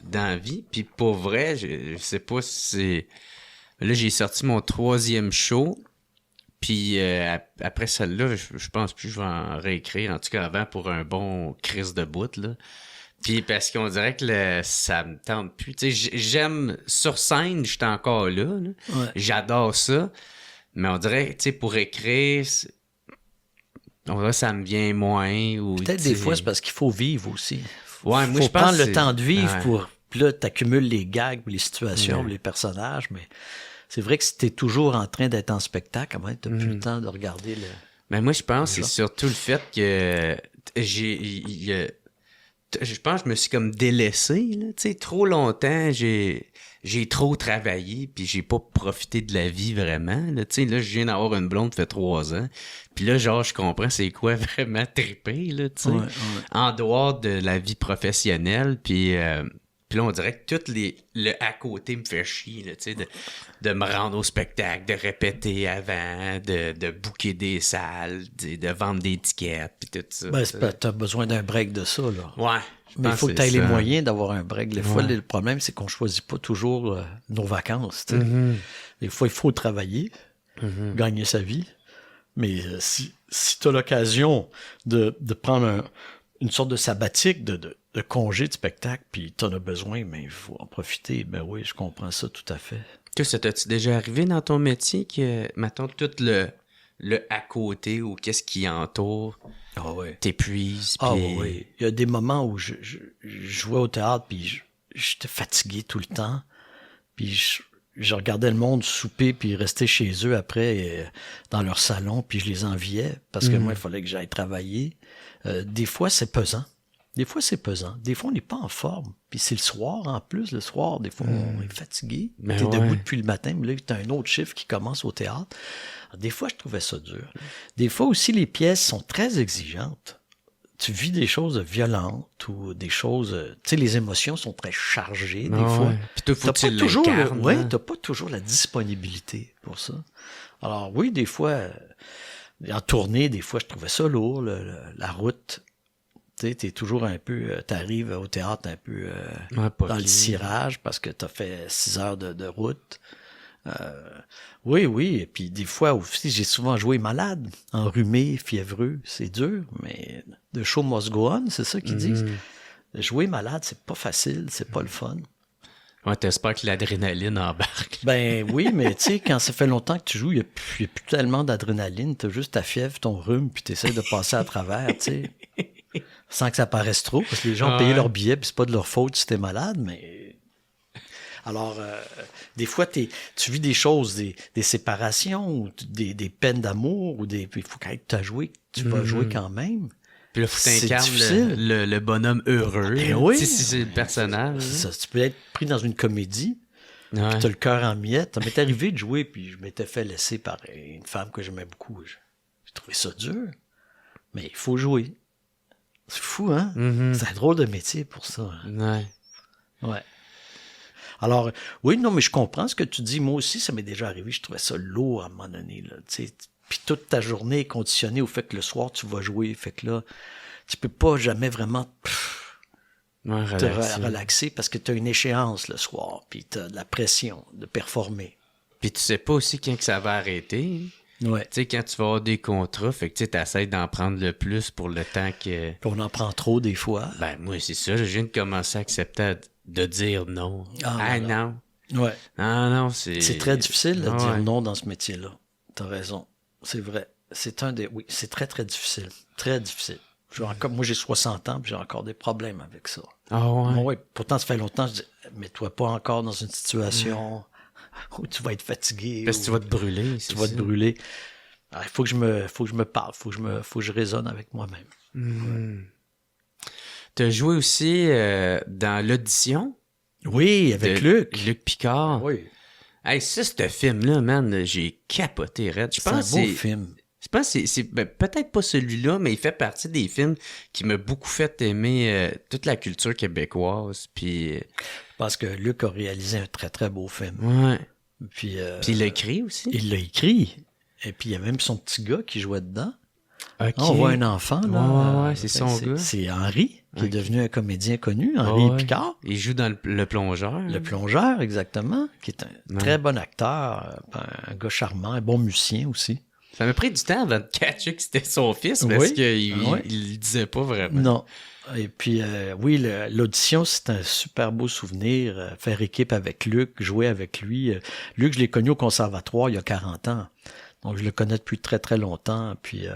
dans la vie. Puis pour vrai, je sais pas si c'est... Là, j'ai sorti mon 3e show. Puis après celle-là, je pense plus que je vais en réécrire. En tout cas, avant, pour un bon crise de bout, là. Puis parce qu'on dirait que ça me tente plus. Tu sais, j'aime... Sur scène, j'étais encore là. J'adore ça. Mais on dirait, tu sais, pour écrire... On dirait que ça me vient moins. Ou, peut-être des fois, c'est parce qu'il faut vivre aussi. Moi, je pense prendre le temps de vivre pour... Puis là, t'accumules les gags, les situations, les personnages, mais c'est vrai que si t'es toujours en train d'être en spectacle, t'as plus le temps de regarder le... Mais moi, je pense que c'est surtout le fait que je pense que je me suis comme délaissé, là. Tu sais, trop longtemps, j'ai trop travaillé, puis j'ai pas profité de la vie vraiment, là. Tu sais, là, je viens d'avoir une blonde, ça fait 3 ans. Puis là, genre, je comprends c'est quoi vraiment triper, là, tu sais. En dehors de la vie professionnelle, puis là, on dirait que tout le à côté me fait chier, là, tu sais, de me rendre au spectacle, de répéter avant, de booker des salles, de vendre des tickets, puis tout ça. Ben, t'as besoin d'un break de ça, là. Ouais. Mais il faut que tu aies les moyens d'avoir un break. Des fois, le problème, c'est qu'on choisit pas toujours nos vacances, tu sais. Des fois, il faut travailler, gagner sa vie. Mais si tu as l'occasion de prendre une sorte de sabbatique, de congé de spectacle, puis tu en as besoin, mais il faut en profiter. Ben oui, je comprends ça tout à fait. Toi, ça t'as-tu déjà arrivé dans ton métier que, mettons, tout le à côté ou qu'est-ce qui entoure t'épuise? Oui. Il y a des moments où je jouais au théâtre, puis j'étais fatigué tout le temps, puis je regardais le monde souper puis rester chez eux après dans leur salon, puis je les enviais parce que moi, il fallait que j'aille travailler. Des fois, c'est pesant. Des fois, c'est pesant. Des fois, on n'est pas en forme. Puis c'est le soir, en plus. Le soir, des fois, on est fatigué. Ben T'es ouais. debout depuis le matin, mais là, t'as un autre chiffre qui commence au théâtre. Alors, des fois, je trouvais ça dur. Des fois aussi, les pièces sont très exigeantes. Tu vis des choses violentes ou des choses... Tu sais, les émotions sont très chargées, des fois. Ouais. Puis toi, faut T'as que tu pas toujours l'incarnes, hein. t'as pas toujours la disponibilité pour ça. Alors oui, des fois, en tournée, des fois, je trouvais ça lourd, la route. Tu sais, t'es toujours un peu, t'arrives au théâtre un peu Ouais, pas dans le pire. cirage parce que t'as fait 6 heures de route. Oui, et puis des fois aussi, j'ai souvent joué malade, enrhumé, fiévreux, c'est dur, mais the show must go on, c'est ça qu'ils disent. Jouer malade, c'est pas facile, c'est pas le fun. Ouais, t'espères que l'adrénaline embarque. Ben oui, mais tu sais, quand ça fait longtemps que tu joues, il n'y a plus tellement d'adrénaline. Tu as juste ta fièvre, ton rhume, puis tu essaies de passer à travers, tu sais. Sans que ça paraisse trop, parce que les gens ont payé leur billet, puis c'est pas de leur faute si t'es malade, mais... Alors, des fois, tu vis des choses, des séparations, ou des peines d'amour, ou il faut quand tu as joué, tu vas jouer quand même. Puis là, faut que C'est t'incarnes difficile. le bonhomme heureux. Ben oui. Tu sais, si c'est le personnage. Ça, tu peux être pris dans une comédie, Ouais. puis t'as le cœur en miettes. Ça m'est arrivé de jouer, puis je m'étais fait laisser par une femme que j'aimais beaucoup. J'ai trouvé ça dur, mais il faut jouer. C'est fou, hein? Mhm. C'est un drôle de métier pour ça. Hein? Ouais. Ouais. Alors, oui, non, mais je comprends ce que tu dis. Moi aussi, ça m'est déjà arrivé. Je trouvais ça lourd à un moment donné. Là, tu sais. Puis toute ta journée est conditionnée au fait que le soir, tu vas jouer. Fait que là, tu peux pas jamais vraiment Ouais, te relaxer. relaxer parce que tu as une échéance le soir. Puis tu as de la pression de performer. Puis tu sais pas aussi quand que ça va arrêter. Ouais. Tu sais, quand tu vas avoir des contrats, fait que tu essaies d'en prendre le plus pour le temps que... Puis on en prend trop des fois. Ben, moi, c'est ça. Je viens de commencer à accepter de dire non. Ah, non. Ouais. Non, c'est... C'est très difficile de Ouais. dire non dans ce métier-là. T'as raison. C'est vrai. Oui, c'est très, très difficile. Très difficile. Moi, j'ai 60 ans, puis j'ai encore des problèmes avec ça. Ah ouais. Bon, ouais, pourtant, ça fait longtemps, je dis, mets-toi pas encore dans une situation où tu vas être fatigué. Parce que tu vas te brûler, c'est Tu vas te ça. brûler. Alors, il faut que je me parle, faut que je raisonne avec moi-même. Mhm. T'as joué aussi dans l'audition Oui, avec de Luc. Luc Picard. Oui. Hey, ça, ce film-là, man, j'ai capoté, Red. Je C'est un pense beau que film. je pense que c'est peut-être pas celui-là, mais il fait partie des films qui m'a beaucoup fait aimer toute la culture québécoise. Puis, Je pense que Luc a réalisé un très, très beau film. ouais. Puis, Puis il l'a écrit aussi. il l'a écrit. Et puis, il y a même son petit gars qui jouait dedans. Ok. On voit un enfant, là. Ouais, c'est son gars. C'est Henri, qui est Ok. devenu un comédien connu, Henri Ouais. Picard. Il joue dans le plongeur. Le plongeur, exactement, qui est un très bon acteur, un gars charmant, un bon musicien aussi. Ça m'a pris du temps avant de catcher que c'était son fils parce Oui. qu'il Ah ouais. il le disait pas vraiment. Non. Et puis, oui, l'audition, c'est un super beau souvenir. Faire équipe avec Luc, jouer avec lui. Luc, je l'ai connu au conservatoire il y a 40 ans. Donc, je le connais depuis très, très longtemps. Puis,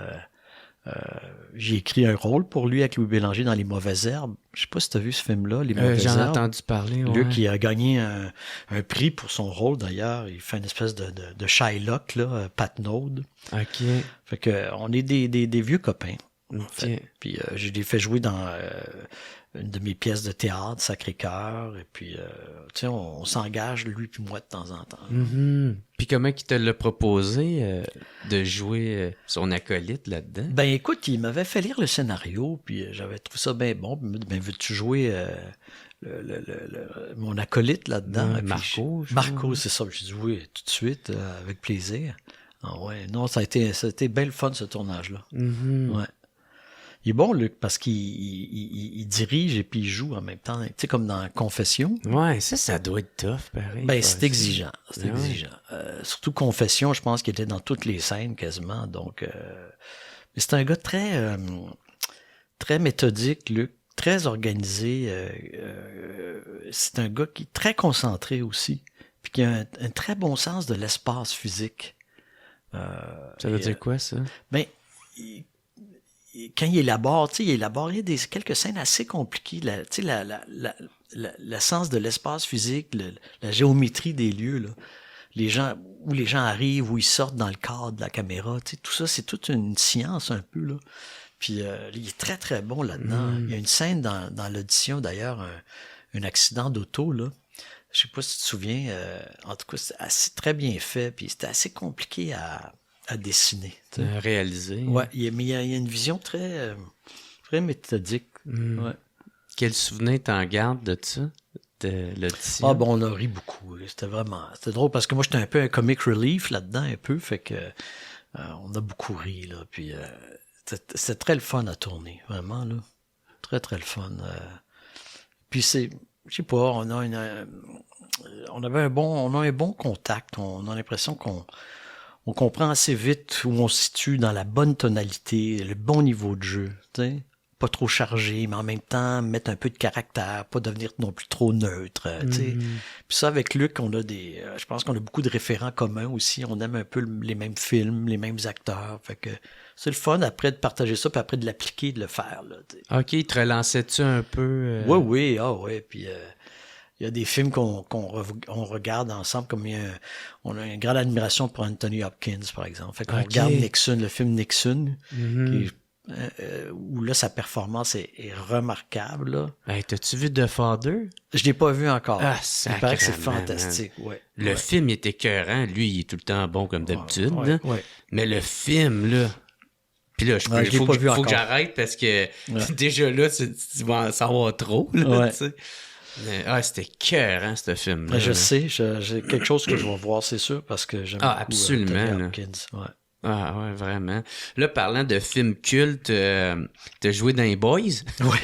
j'ai écrit un rôle pour lui avec Louis Bélanger dans Les Mauvaises Herbes. Je sais pas si tu as vu ce film-là, Les Mauvaises J'en ai Herbes. entendu parler. Ouais. Luc, il a gagné un prix pour son rôle, d'ailleurs. Il fait une espèce de Shylock, là, Pat Node. Ok. Fait que, on est des vieux copains. En Ok. fait. Puis je l'ai fait jouer dans une de mes pièces de théâtre, Sacré-Cœur. Et puis, tu sais, on s'engage, lui puis moi, de temps en temps. Mhm. Puis comment il te l'a proposé de jouer son acolyte là-dedans? Ben écoute, il m'avait fait lire le scénario, puis j'avais trouvé ça bien bon. Puis il m'a dit, ben veux-tu jouer mon acolyte là-dedans? Ouais, Puis Marco, je Marco, crois. c'est ça. J'ai dit oui, tout de suite, avec plaisir. Ah ouais, non, ça a été bien le fun, ce tournage-là. Mhm. Ouais. Il est bon, Luc, parce qu'il dirige et puis il joue en même temps. Tu sais, comme dans Confession. Ouais, ça doit être tough, pareil. Ben, faire c'est ça. exigeant. C'est Ouais. exigeant. Surtout Confession, je pense qu'il était dans toutes les scènes quasiment. Donc, mais c'est un gars très, très méthodique, Luc, très organisé. C'est un gars qui est très concentré aussi, puis qui a un très bon sens de l'espace physique. Ça veut dire quoi, ça? Ben, quand il élabore, tu sais, il a élaboré quelques scènes assez compliquées. Tu sais, le sens de l'espace physique, la géométrie des lieux, là. Où les gens arrivent, où ils sortent dans le cadre de la caméra, tu sais, tout ça, c'est toute une science un peu, là. Puis il est très, très bon là-dedans. Il y a une scène dans l'audition, d'ailleurs, un accident d'auto, là. Je sais pas si tu te souviens. En tout cas, c'est assez très bien fait. Puis c'était assez compliqué à dessiner. Réaliser. Ouais, mais il y a une vision très, très méthodique. Ouais. Quel souvenir t'en gardes de ça? De l'audition? Ah bon, on a ri beaucoup. C'était drôle parce que moi, j'étais un peu un comic relief là-dedans, un peu. Fait que on a beaucoup ri, là. Puis c'était très le fun à tourner, vraiment, là. Très, très le fun. Puis je sais pas, on a un bon contact. On a l'impression qu'on comprend assez vite où on se situe dans la bonne tonalité, le bon niveau de jeu, tu sais. Pas trop chargé, mais en même temps, mettre un peu de caractère, pas devenir non plus trop neutre, tu sais. Puis ça, avec Luc, on a je pense qu'on a beaucoup de référents communs aussi. On aime un peu les mêmes films, les mêmes acteurs. Fait que c'est le fun après de partager ça, puis après de l'appliquer, de le faire, là, t'sais. OK, il te relançait-tu un peu? Oui, puis il y a des films qu'on regarde ensemble, comme on a une grande admiration pour Anthony Hopkins, par exemple. Fait qu'on regarde Nixon, le film Nixon, où là, sa performance est remarquable, là. Ben, t'as-tu vu The Father? Je l'ai pas vu encore. Ah, il paraît que c'est fantastique, ouais. Le film, il est écœurant. Lui, il est tout le temps bon, comme d'habitude, là. Ouais. Mais le film, là... Puis là, faut que j'arrête parce que déjà là, tu vas en savoir trop, là, tu sais. Mais, c'était écœurant, ce film-là. Je sais, j'ai quelque chose que je vais voir, c'est sûr, parce que j'aime beaucoup absolument, Hopkins, ouais. Ah ouais, vraiment. Là, parlant de films cultes, t'as joué dans les Boys? Oui.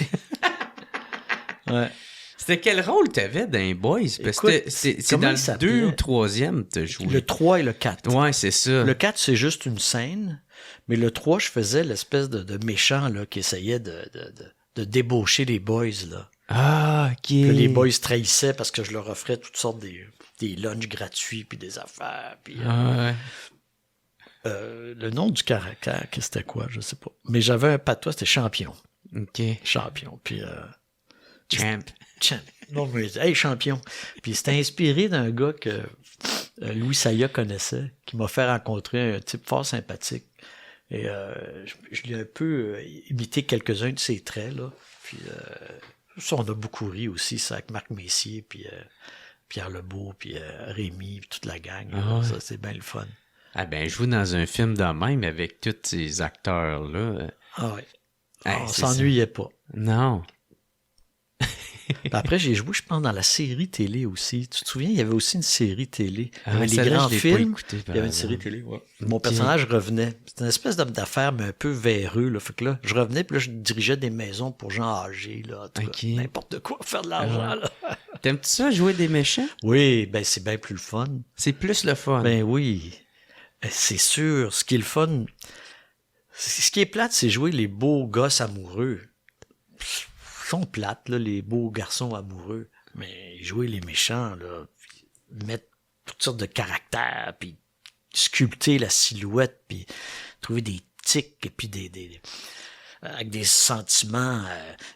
Ouais. C'était quel rôle t'avais dans les Boys? Parce que c'est dans le 2 ou le 3e t'as joué. Le 3 et le 4. Ouais, c'est ça. Le 4, c'est juste une scène, mais le 3, je faisais l'espèce de méchant là, qui essayait de débaucher les Boys, là. Ah, OK. Que les Boys trahissaient parce que je leur offrais toutes sortes des lunchs gratuits puis des affaires. Puis, le nom du caractère, c'était quoi? Je sais pas. Mais j'avais un patois, c'était Champion. OK. Champion. Puis... Champ. Non, mais hey, Champion. Puis c'était inspiré d'un gars que Louis Saya connaissait, qui m'a fait rencontrer un type fort sympathique. Et je l'ai un peu imité quelques-uns de ses traits, là. Puis ça, on a beaucoup ri aussi, ça, avec Marc Messier, puis Pierre Lebeau, puis Rémi, puis toute la gang. Ça, c'est bien le fun. Ah ben, jouer dans un film de même avec tous ces acteurs-là. Ah ouais. On s'ennuyait pas. Non. Après, j'ai joué, je pense, dans la série télé aussi. Tu te souviens, il y avait aussi une série télé. Il y avait les grands films. Écouté, il y avait une série télé, ouais. Mon personnage revenait. C'était une espèce d'homme d'affaires, mais un peu véreux, là. Fait que là, je revenais, puis là, je dirigeais des maisons pour gens âgés, là. N'importe quoi, faire de l'argent, là. T'aimes-tu ça, jouer des méchants? Oui, ben, c'est bien plus le fun. C'est plus le fun. Ben oui. C'est sûr. Ce qui est le fun, ce qui est plate, c'est jouer les beaux gosses amoureux. Ils sont plates, là, les beaux garçons amoureux. Mais jouer les méchants, là, mettre toutes sortes de caractères, puis sculpter la silhouette, puis trouver des tics, et puis avec des sentiments,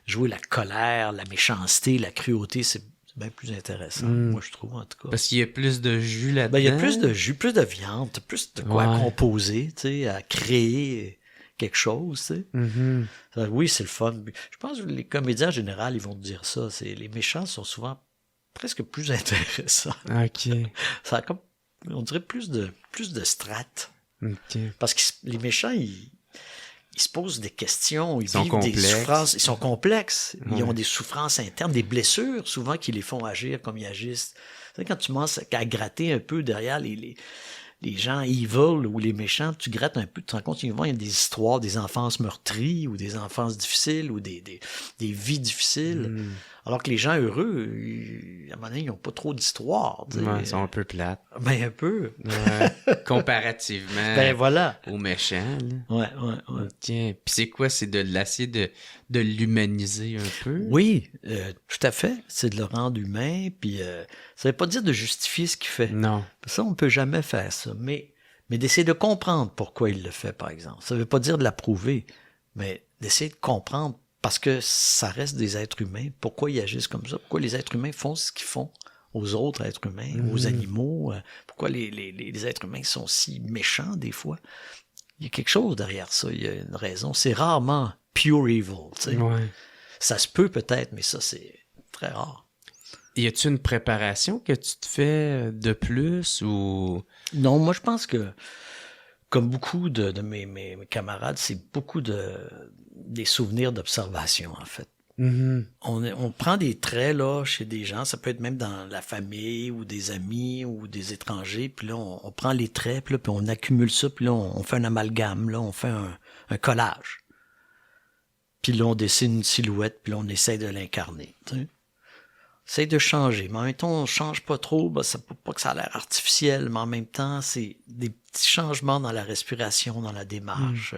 jouer la colère, la méchanceté, la cruauté, c'est bien plus intéressant, moi, je trouve, en tout cas. Parce qu'il y a plus de jus là-dedans. Ben, il y a plus de jus, plus de viande, plus de quoi à composer, tu sais, à créer quelque chose, tu sais. Mm-hmm. Oui, c'est le fun. Je pense que les comédiens en général, ils vont te dire ça. Les méchants sont souvent presque plus intéressants. OK. Ça a comme, on dirait plus de strates. OK. Parce que les méchants, ils se posent des questions, ils vivent complexes. des souffrances, ils sont complexes, ils ont des souffrances internes, des blessures souvent qui les font agir comme ils agissent. Tu sais, quand tu commences à gratter un peu derrière les gens evil ou les méchants, tu grattes un peu, tu te rends compte qu'il y a des histoires, des enfances meurtries ou des enfances difficiles ou des vies difficiles. Alors que les gens heureux, à un moment donné, ils n'ont pas trop d'histoire. Ouais, ils sont un peu plates. Ben, un peu. Ouais. Comparativement ben, voilà. aux méchants. Ouais. Tiens, puis c'est quoi? C'est de l'essayer de l'humaniser un peu? Oui, tout à fait. C'est de le rendre humain, puis ça veut pas dire de justifier ce qu'il fait. Non. Ça, on peut jamais faire ça. Mais d'essayer de comprendre pourquoi il le fait, par exemple. Ça veut pas dire de l'approuver, mais d'essayer de comprendre parce que ça reste des êtres humains. Pourquoi ils agissent comme ça? Pourquoi les êtres humains font ce qu'ils font aux autres êtres humains, aux animaux? Pourquoi les êtres humains sont si méchants des fois? il y a quelque chose derrière ça, il y a une raison. C'est rarement pure evil, tu sais. Ouais. Ça se peut peut-être, mais ça, c'est très rare. Y a-tu une préparation que tu te fais de plus ou... Non, moi, je pense que, comme beaucoup de mes camarades, c'est beaucoup des souvenirs d'observation, en fait. Mm-hmm. On prend des traits là chez des gens, ça peut être même dans la famille ou des amis ou des étrangers, puis là on prend les traits, puis on accumule ça, puis là on fait un amalgame, là on fait un collage. Puis là on dessine une silhouette, puis là on essaie de l'incarner. Tu sais. Essaye de changer, mais en même temps on change pas trop, ça peut pas que ça a l'air artificiel, mais en même temps c'est des petits changements dans la respiration, dans la démarche,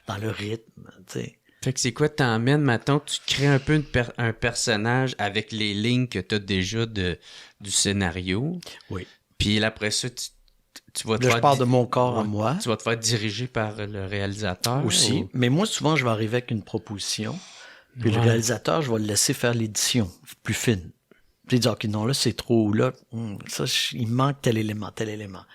dans le rythme, tu sais. Fait que c'est quoi, t'emmènes, maintenant tu crées un peu un personnage avec les lignes que t'as déjà du scénario. Oui. Puis là, après ça, tu vas te là, faire... je pars de mon corps à moi. Tu vas te faire diriger par le réalisateur. Aussi. Ou... Mais moi, souvent, je vais arriver avec une proposition. Puis le réalisateur, je vais le laisser faire l'édition plus fine. Puis il dit, OK, non, là, c'est trop. Là, ça, il manque tel élément, tel élément.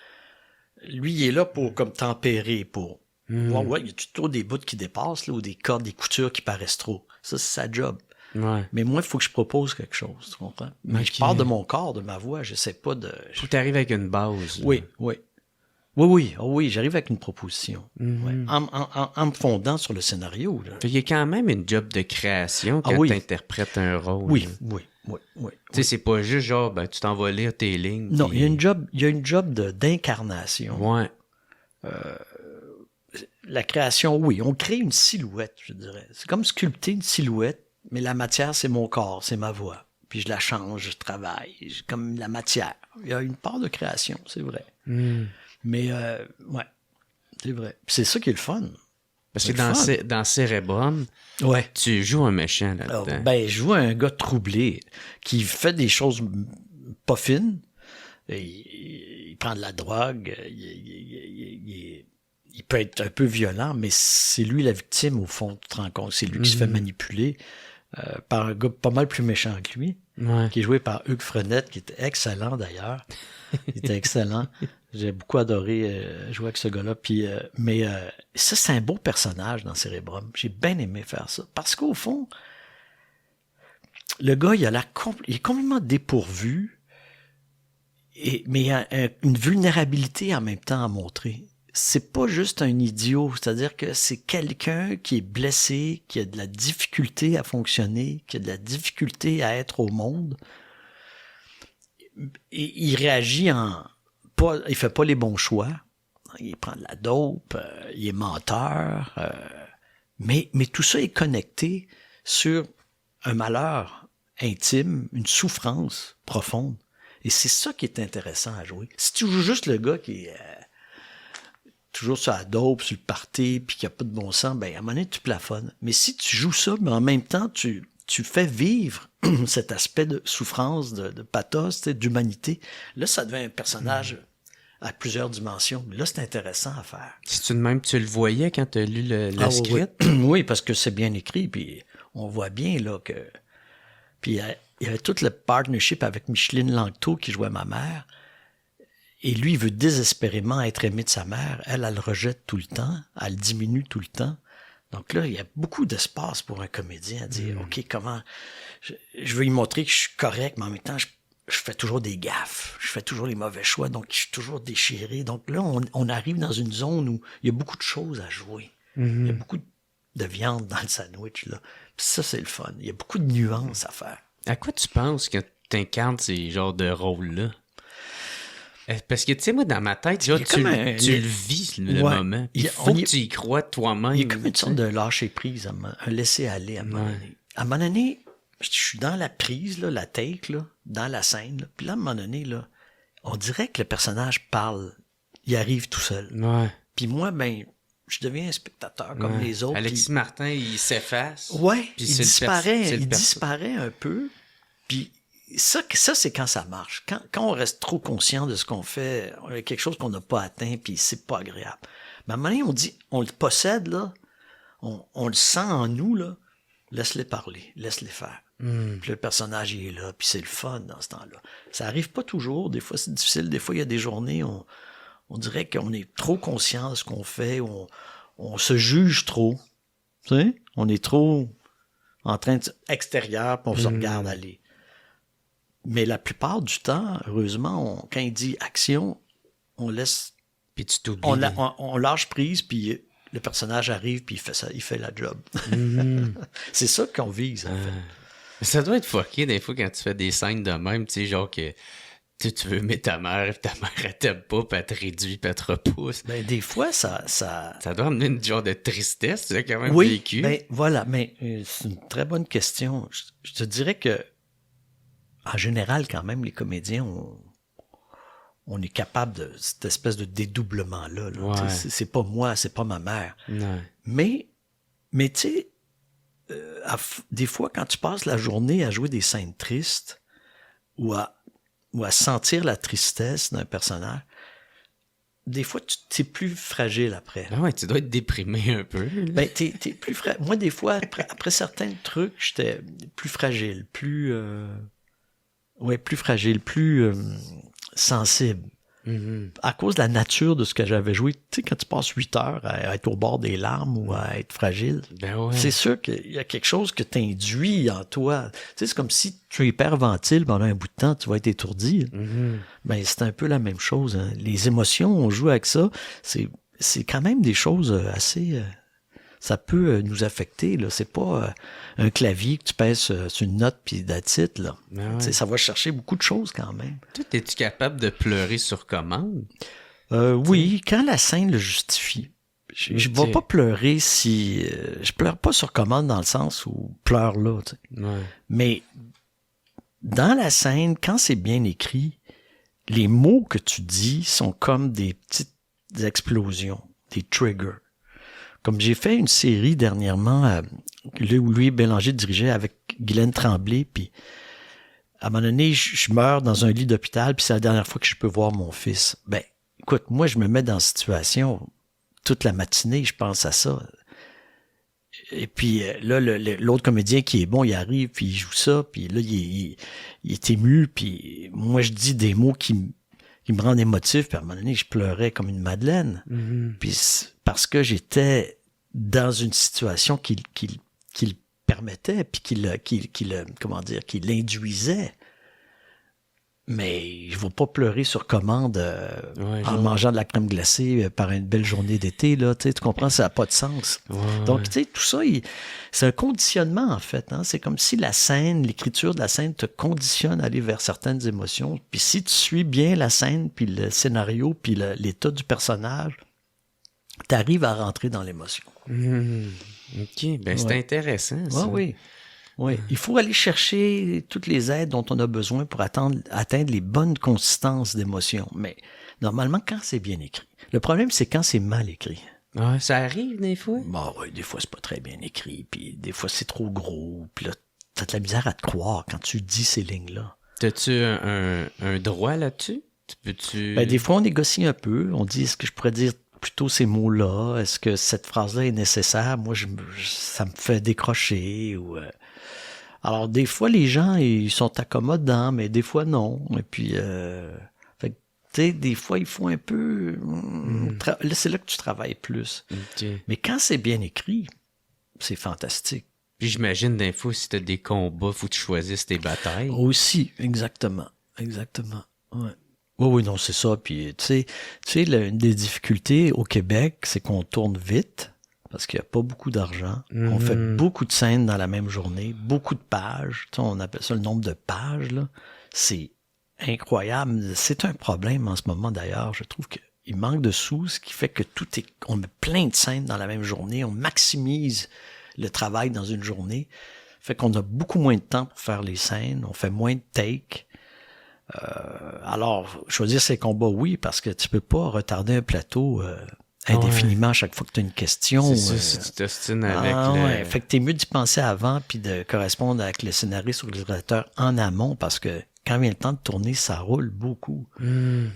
Lui, il est là pour comme tempérer, pour... Ouais, il y a toujours des bouts qui dépassent, là, ou des cordes, des coutures qui paraissent trop. Ça, c'est sa job. Ouais. Mais moi, il faut que je propose quelque chose, tu comprends? Mais je pars de mon corps, de ma voix, je sais pas de... Faut que t'arrives avec une base. Là. Oui. Oui, j'arrive avec une proposition. Ouais. En me fondant sur le scénario. Là. Fait qu'il y a quand même une job de création quand t'interprètes un rôle. Oui. Tu sais, c'est pas juste genre, tu t'en vas lire tes lignes. Non, il y a une job d'incarnation. Ouais. La création, oui, on crée une silhouette, je dirais. C'est comme sculpter une silhouette, mais la matière, c'est mon corps, c'est ma voix. Puis je la change, je travaille, comme la matière. Il y a une part de création, c'est vrai. Mais, ouais, c'est vrai. Puis c'est ça qui est le fun. Parce que dans Cerebrum, tu joues un méchant là-dedans. Je joue un gars troublé qui fait des choses pas fines. Il prend de la drogue, il peut être un peu violent, mais c'est lui la victime, au fond, tu te rends compte. C'est lui qui se fait manipuler par un gars pas mal plus méchant que lui, qui est joué par Hugues Frenette, qui était excellent d'ailleurs. Il était excellent. J'ai beaucoup adoré jouer avec ce gars-là. Puis, mais ça, c'est un beau personnage dans Cerebrum. J'ai bien aimé faire ça. Parce qu'au fond, le gars, il est complètement dépourvu, mais il a une vulnérabilité en même temps à montrer. C'est pas juste un idiot, c'est-à-dire que c'est quelqu'un qui est blessé, qui a de la difficulté à fonctionner, qui a de la difficulté à être au monde. Et il réagit il fait pas les bons choix. Il prend de la dope, il est menteur. Mais tout ça est connecté sur un malheur intime, une souffrance profonde. Et c'est ça qui est intéressant à jouer. Si tu joues juste le gars qui est toujours sur la dope, sur le party, puis qui a pas de bon sens, à un moment donné, tu plafonnes. Mais si tu joues ça, mais en même temps, tu fais vivre cet aspect de souffrance, de pathos, d'humanité, là, ça devient un personnage à plusieurs dimensions. Mais là, c'est intéressant à faire. C'est-tu de même que tu le voyais quand tu as lu le script? Oui, parce que c'est bien écrit, puis on voit bien là que... Puis il y avait tout le partnership avec Micheline Langto qui jouait ma mère. Et lui, il veut désespérément être aimé de sa mère. Elle le rejette tout le temps. Elle le diminue tout le temps. Donc là, il y a beaucoup d'espace pour un comédien à dire, OK, comment... Je veux lui montrer que je suis correct, mais en même temps, je fais toujours des gaffes. Je fais toujours les mauvais choix, donc je suis toujours déchiré. Donc là, on arrive dans une zone où il y a beaucoup de choses à jouer. Il y a beaucoup de viande dans le sandwich, là. Puis ça, c'est le fun. Il y a beaucoup de nuances à faire. À quoi tu penses quand tu incarnes ces genres de rôles-là? Parce que, tu sais, moi, dans ma tête, tu le vis, le moment. Il faut que tu y crois toi-même. Il y a comme une sorte de lâcher-prise, un laisser-aller à un moment donné. À un moment donné, je suis dans la prise, là, la take, là, dans la scène. Là. Puis là, à un moment donné, là, on dirait que le personnage parle. Il arrive tout seul. Ouais. Puis moi, je deviens un spectateur comme les autres. Alexis Martin, il s'efface. Ouais, puis il disparaît un peu. Puis ça, c'est quand ça marche. Quand on reste trop conscient de ce qu'on fait, on a quelque chose qu'on n'a pas atteint, puis c'est pas agréable. Mais à un moment donné, on le possède, là, on le sent en nous, là, laisse-les parler, laisse-les faire. Puis le personnage, il est là, puis c'est le fun dans ce temps-là. Ça arrive pas toujours, des fois c'est difficile, des fois il y a des journées, on dirait qu'on est trop conscient de ce qu'on fait, on se juge trop. Tu sais? On est trop en train extérieur, puis on se regarde aller. Mais la plupart du temps, heureusement, quand il dit action, on laisse... Puis tu t'oublies. On lâche prise, puis le personnage arrive, puis il fait la job. C'est ça qu'on vise, en fait. Ça doit être fucké des fois quand tu fais des scènes de même, tu sais, genre que tu veux aimer ta mère, puis ta mère, elle t'aime pas, puis elle te réduit, puis elle te repousse. Ben, des fois, ça... Ça doit amener une genre de tristesse, tu as quand même vécu. Oui, ben voilà, mais c'est une très bonne question. Je te dirais que, en général, quand même, les comédiens, on est capable de cette espèce de dédoublement-là. Là. Ouais. C'est pas moi, c'est pas ma mère. Ouais. Mais tu sais, des fois, quand tu passes la journée à jouer des scènes tristes ou à sentir la tristesse d'un personnage, des fois, tu es plus fragile après. Ah ouais, tu dois être déprimé un peu. Ben, t'es plus fragile. Moi, des fois, après certains trucs, j'étais plus fragile, plus fragile, plus sensible. À cause de la nature de ce que j'avais joué. Tu sais, quand tu passes 8 heures à être au bord des larmes ou à être fragile, c'est sûr qu'il y a quelque chose que t'induis en toi. Tu sais, c'est comme si tu hyperventiles pendant un bout de temps, tu vas être étourdi. Ben, c'est un peu la même chose. Hein. Les émotions, on joue avec ça. C'est quand même des choses assez... ça peut nous affecter, là. C'est pas un clavier que tu pèses sur une note puis that's it, là. Ouais. Ça va chercher beaucoup de choses quand même. Toi, es-tu capable de pleurer sur commande? Oui, quand la scène le justifie. Je vais pas pleurer si... je pleure pas sur commande dans le sens où pleure là, tu sais. Ouais. Mais dans la scène, quand c'est bien écrit, les mots que tu dis sont comme des petites explosions, des triggers. Comme j'ai fait une série dernièrement où Louis Bélanger dirigeait avec Guylaine Tremblay, puis à un moment donné, je meurs dans un lit d'hôpital, puis c'est la dernière fois que je peux voir mon fils. Ben, écoute, moi, je me mets dans cette situation toute la matinée, je pense à ça. Et puis là, l'autre comédien qui est bon, il arrive, puis il joue ça, puis là, il est ému, puis moi, je dis des mots qui me rendent émotif, puis à un moment donné, je pleurais comme une madeleine. Puis parce que j'étais dans une situation qui le permettait, puis qui l'induisait. Mais je ne vais pas pleurer sur commande en mangeant de la crème glacée par une belle journée d'été, là. Tu comprends, ça n'a pas de sens. Donc, tu sais, tout ça, c'est un conditionnement, en fait. Hein? C'est comme si la scène, l'écriture de la scène te conditionne à aller vers certaines émotions. Puis si tu suis bien la scène, puis le scénario, puis l'état du personnage, tu arrives à rentrer dans l'émotion. OK, ben c'est intéressant, ça. Oui. Il faut aller chercher toutes les aides dont on a besoin pour atteindre les bonnes consistances d'émotions. Mais normalement, quand c'est bien écrit. Le problème, c'est quand c'est mal écrit. Ouais, ça arrive des fois? Bah oui, des fois, c'est pas très bien écrit. Puis des fois, c'est trop gros. Puis là, t'as de la misère à te croire quand tu dis ces lignes-là. T'as-tu un droit là-dessus? Peux-tu... Ben, des fois, on négocie un peu. On dit, est-ce que je pourrais dire plutôt ces mots-là? Est-ce que cette phrase-là est nécessaire? Moi, ça me fait décrocher ou... Alors, des fois, les gens, ils sont accommodants, mais des fois, non. Et puis, tu sais, des fois, il faut un peu... c'est là que tu travailles plus. Okay. Mais quand c'est bien écrit, c'est fantastique. Puis j'imagine, des fois, si t'as des combats, faut que tu choisisses tes batailles. Aussi, exactement. Ouais. Oui, non, c'est ça. Puis, tu sais, une des difficultés au Québec, c'est qu'on tourne vite. Parce qu'il n'y a pas beaucoup d'argent. On fait beaucoup de scènes dans la même journée, beaucoup de pages. Tu sais, on appelle ça le nombre de pages, là. C'est incroyable. C'est un problème en ce moment, d'ailleurs. Je trouve qu'il manque de sous, ce qui fait que on met plein de scènes dans la même journée. On maximise le travail dans une journée. Fait qu'on a beaucoup moins de temps pour faire les scènes. On fait moins de takes. Alors, choisir ses combats, oui, parce que tu peux pas retarder un plateau... indéfiniment à chaque fois que tu as une question. C'est ça, si tu t'ostines avec ouais. Fait que t'es mieux d'y penser avant puis de correspondre avec le scénariste ou le réalisateur en amont parce que quand vient le temps de tourner, ça roule beaucoup.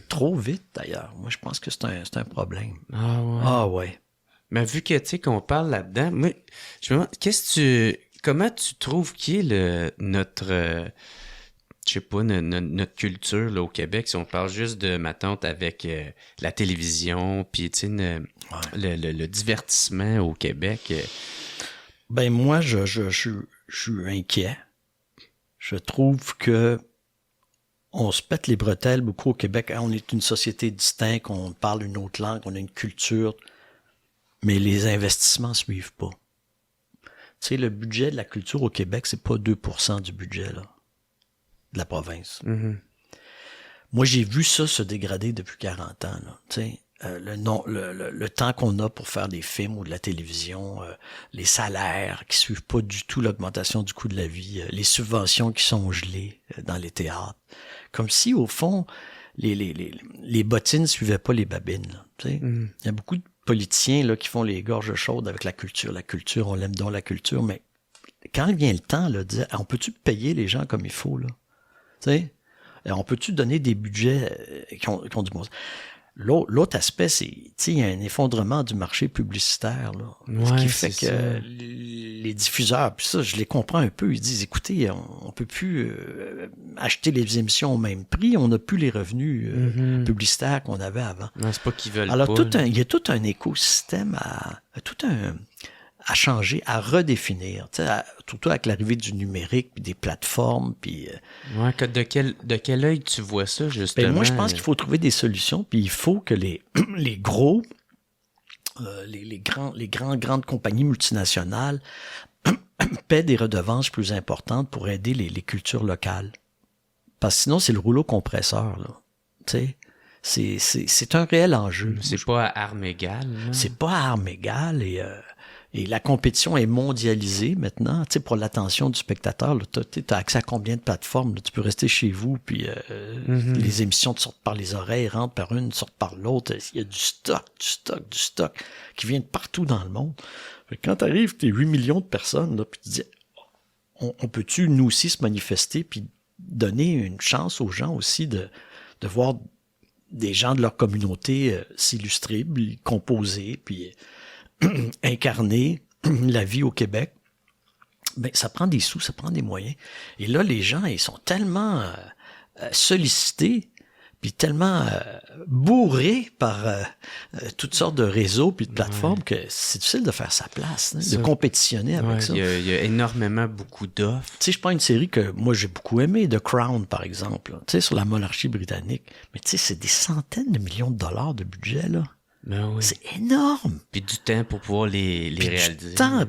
Trop vite, d'ailleurs. Moi, je pense que c'est un problème. Ah ouais. Mais vu que, tu sais, qu'on parle là-dedans, moi, je me demande, comment tu trouves qui est notre je sais pas, notre culture là, au Québec, si on parle juste de ma tante avec la télévision, puis tu sais, le divertissement au Québec. Ben moi, je suis inquiet. Je trouve que on se pète les bretelles beaucoup au Québec. On est une société distincte, on parle une autre langue, on a une culture, mais les investissements suivent pas. Tu sais, le budget de la culture au Québec, c'est pas 2% du budget là, de la province. Mm-hmm. Moi, j'ai vu ça se dégrader depuis 40 ans. Là. Tu sais, le temps qu'on a pour faire des films ou de la télévision, les salaires qui suivent pas du tout l'augmentation du coût de la vie, les subventions qui sont gelées dans les théâtres. Comme si, au fond, les bottines suivaient pas les babines. Là, tu sais. Il y a beaucoup de politiciens là, qui font les gorges chaudes avec la culture. La culture, on l'aime donc la culture, mais quand il vient le temps là, de dire, on peut-tu payer les gens comme il faut? Là? Tu sais? On peut-tu donner des budgets qui ont du bon sens? L'autre aspect, c'est, tu sais, il y a un effondrement du marché publicitaire, là. Ouais, ce qui fait que ça. les diffuseurs, puis ça, je les comprends un peu, ils disent, écoutez, on peut plus acheter les émissions au même prix, on n'a plus les revenus publicitaires qu'on avait avant. Non, c'est pas qu'ils veulent Alors, pas. il y a tout un écosystème à changer, à redéfinir, tu sais, surtout avec l'arrivée du numérique, puis des plateformes, puis... Ouais, de quel œil tu vois ça, justement? Ben moi, je pense qu'il faut trouver des solutions, puis il faut que les gros, les grandes compagnies multinationales paient des redevances plus importantes pour aider les cultures locales. Parce que sinon, c'est le rouleau compresseur, là. Tu sais, c'est un réel enjeu. C'est pas à armes égales. Là. C'est pas à armes égales et la compétition est mondialisée maintenant. Tu sais, pour l'attention du spectateur, tu as accès à combien de plateformes? Là, tu peux rester chez vous, puis les émissions te sortent par les oreilles, rentrent par une, sortent par l'autre. Il y a du stock qui vient de partout dans le monde. Fait que quand tu arrives, tu es 8 millions de personnes, là, puis tu te dis, on peut-tu nous aussi se manifester, puis donner une chance aux gens aussi de voir des gens de leur communauté s'illustrer, puis composer, puis incarner la vie au Québec, ben ça prend des sous, ça prend des moyens. Et là, les gens, ils sont tellement sollicités, puis tellement bourrés par toutes sortes de réseaux puis de plateformes que c'est difficile de faire sa place, hein, de compétitionner avec ça. Il y a énormément beaucoup d'offres. Tu sais, je prends une série que moi j'ai beaucoup aimée, The Crown par exemple, tu sais, sur la monarchie britannique. Mais tu sais, c'est des centaines de millions de dollars de budget, là. Ben oui. C'est énorme. Puis du temps pour pouvoir les réaliser. Du temps,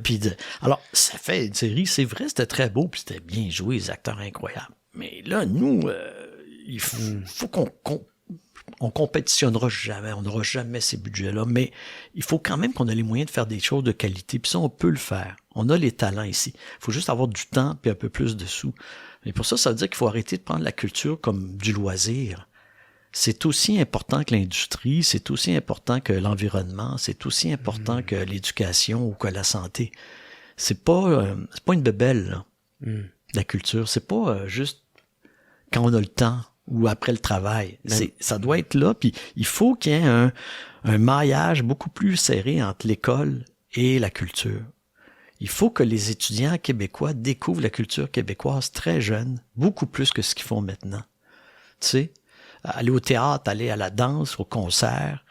alors, ça fait une série, c'est vrai, c'était très beau, puis c'était bien joué, les acteurs incroyables. Mais là, nous, il faut qu'on compétitionnera jamais, on n'aura jamais ces budgets-là, mais il faut quand même qu'on ait les moyens de faire des choses de qualité, puis ça, on peut le faire. On a les talents ici. Il faut juste avoir du temps puis un peu plus de sous. Et pour ça, ça veut dire qu'il faut arrêter de prendre la culture comme du loisir. C'est aussi important que l'industrie, c'est aussi important que l'environnement, c'est aussi important que l'éducation ou que la santé. C'est pas une bébelle, là, la culture. C'est pas juste quand on a le temps ou après le travail. Ça doit être là, puis il faut qu'il y ait un maillage beaucoup plus serré entre l'école et la culture. Il faut que les étudiants québécois découvrent la culture québécoise très jeune, beaucoup plus que ce qu'ils font maintenant. Tu sais, aller au théâtre, aller à la danse, au concert,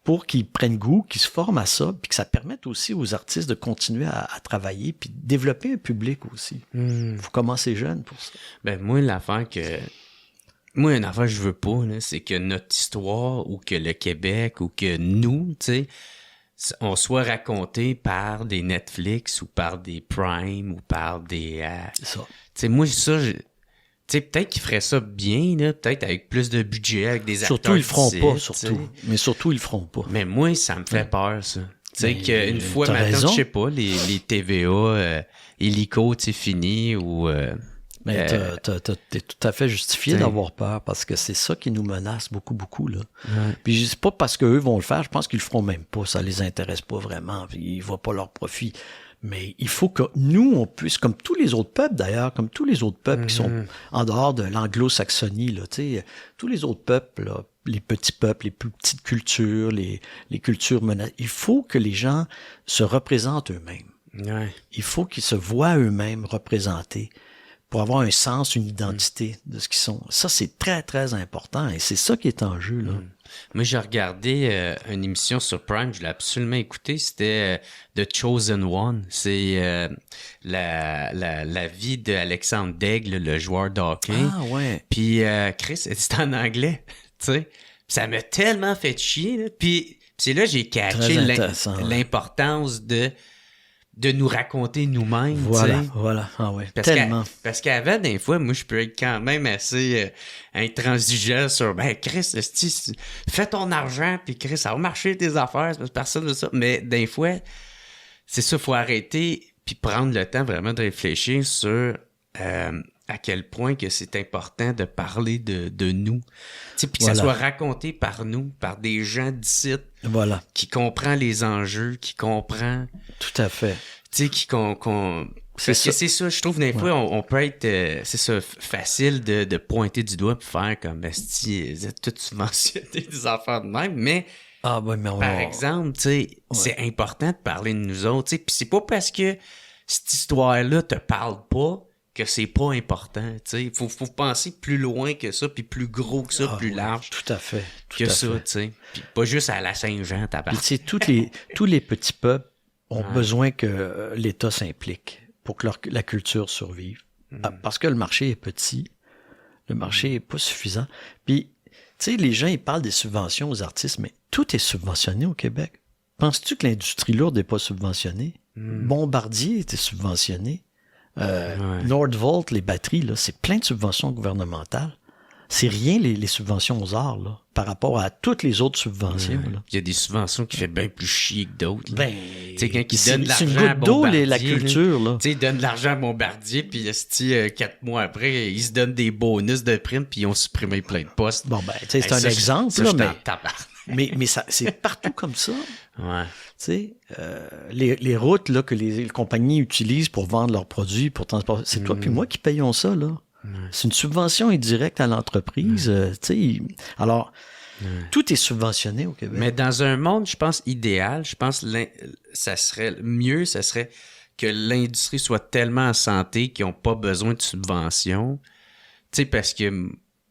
pour qu'ils prennent goût, qu'ils se forment à ça, puis que ça permette aussi aux artistes de continuer à travailler, puis de développer un public aussi. Faut commencer jeune pour ça. Ben moi, une affaire que je veux pas, là, c'est que notre histoire, ou que le Québec, ou que nous, tu sais, on soit raconté par des Netflix, ou par des Prime, ou par des... C'est ça. Tu sais, moi, ça... Tu sais, peut-être qu'ils feraient ça bien, là, peut-être avec plus de budget, avec des acteurs. Surtout, ils le feront pas, surtout. surtout. Mais surtout, ils le feront pas. Mais moi, ça me fait peur, ça. Tu sais, qu'une fois t'as maintenant, raison. je sais pas, les TVA, illico, tu sais, fini, ou... Mais t'es tout à fait justifié d'avoir peur, parce que c'est ça qui nous menace beaucoup, beaucoup, là. Ouais. Puis c'est pas parce qu'eux vont le faire, je pense qu'ils le feront même pas, ça les intéresse pas vraiment, puis ils voient pas leur profit. Mais il faut que nous, on puisse, comme tous les autres peuples d'ailleurs, comme tous les autres peuples qui sont en dehors de l'anglo-saxonie, là, tu sais, tous les autres peuples, là, les petits peuples, les plus petites cultures, les cultures menacées, il faut que les gens se représentent eux-mêmes. Ouais. Il faut qu'ils se voient eux-mêmes représentés pour avoir un sens, une identité de ce qu'ils sont. Ça, c'est très, très important et c'est ça qui est en jeu, là. Moi, j'ai regardé une émission sur Prime, je l'ai absolument écouté, c'était The Chosen One. C'est la vie d'Alexandre Daigle, le joueur de hockey. Ah, ouais. Puis Chris, c'est en anglais, tu sais. Ça m'a tellement fait chier, là. Puis c'est là que j'ai catché l'importance de nous raconter nous-mêmes. Voilà, t'sais. voilà. Ah ouais, tellement. Parce qu'avant, des fois, moi, je peux être quand même assez intransigeant sur, Chris, fais ton argent, puis Chris, ça va marcher tes affaires, c'est parce que personne veut ça. Mais des fois, c'est ça, faut arrêter puis prendre le temps vraiment de réfléchir sur à quel point que c'est important de parler de nous. Puis que ça soit raconté par nous, par des gens d'ici qui comprend les enjeux, qui comprend... Tout à fait. Tu sais, parce que c'est ça, je trouve, des fois, on peut être... c'est ça, facile de pointer du doigt et faire comme, esti, vous êtes tous subventionnés des affaires de même, mais... par exemple, tu sais, c'est important de parler de nous autres, tu sais, puis c'est pas parce que cette histoire-là te parle pas que c'est pas important, tu sais. Faut penser plus loin que ça, puis plus gros que ça, plus large. Tout à fait. Tu sais. Puis pas juste à la Saint-Jean, Puis tu sais, tous les petits peuples ont besoin que l'État s'implique pour que la culture survive. Parce que le marché est petit, le marché est pas suffisant. Puis, tu sais, les gens, ils parlent des subventions aux artistes, mais tout est subventionné au Québec. Penses-tu que l'industrie lourde n'est pas subventionnée? Bombardier était subventionné. Nordvolt, les batteries, là, c'est plein de subventions gouvernementales. C'est rien les subventions aux arts, là, par rapport à toutes les autres subventions. Là. Il y a des subventions qui fait bien plus chier que d'autres. Tu sais, quand ils donnent de l'argent une goutte d'eau, la culture, là. Tu sais, ils donnent de l'argent à Bombardier, puis 4 mois après, ils se donnent des bonus de prime, puis ils ont supprimé plein de postes. Bon, tu sais, c'est un exemple, là, mais ça, c'est partout comme ça. Ouais. Tu sais, les routes là, que les compagnies utilisent pour vendre leurs produits, pour transporter, c'est toi puis moi qui payons ça, là. C'est une subvention indirecte à l'entreprise. Tu sais, alors, tout est subventionné au Québec. Mais dans un monde, je pense, idéal, je pense ça serait que l'industrie soit tellement en santé qu'ils n'ont pas besoin de subventions. Tu sais, parce que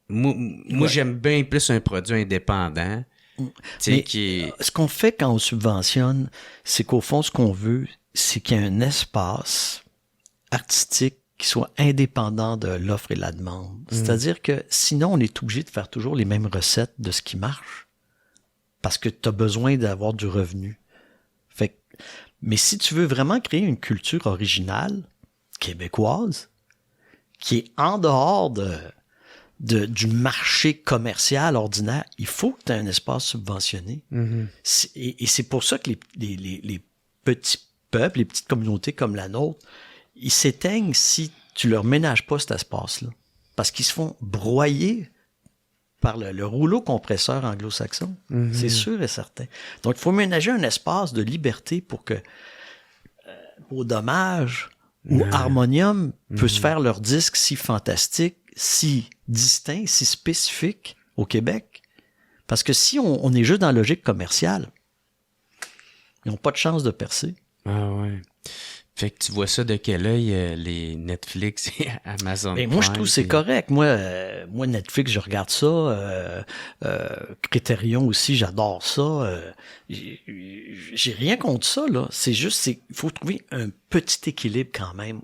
moi j'aime bien plus un produit indépendant. Mais ce qu'on fait quand on subventionne, c'est qu'au fond, ce qu'on veut, c'est qu'il y ait un espace artistique qui soit indépendant de l'offre et la demande. C'est-à-dire que sinon, on est obligé de faire toujours les mêmes recettes de ce qui marche parce que tu as besoin d'avoir du revenu. Mais si tu veux vraiment créer une culture originale, québécoise, qui est en dehors du marché commercial ordinaire, il faut que tu aies un espace subventionné. Et c'est pour ça que les petits peuples, les petites communautés comme la nôtre, ils s'éteignent si tu leur ménages pas cet espace-là. Parce qu'ils se font broyer par le rouleau compresseur anglo-saxon. C'est sûr et certain. Donc, il faut ménager un espace de liberté pour que Beau Dommage ou Harmonium puissent faire leur disque si fantastique, si distinct, si spécifique au Québec. Parce que si on est juste dans la logique commerciale, ils n'ont pas de chance de percer. Ah ouais. Fait que tu vois ça de quel œil, les Netflix et Amazon Prime? Moi, je trouve que c'est correct. Moi, Netflix, je regarde ça. Criterion aussi, j'adore ça. J'ai rien contre ça, là. C'est juste, il faut trouver un petit équilibre quand même,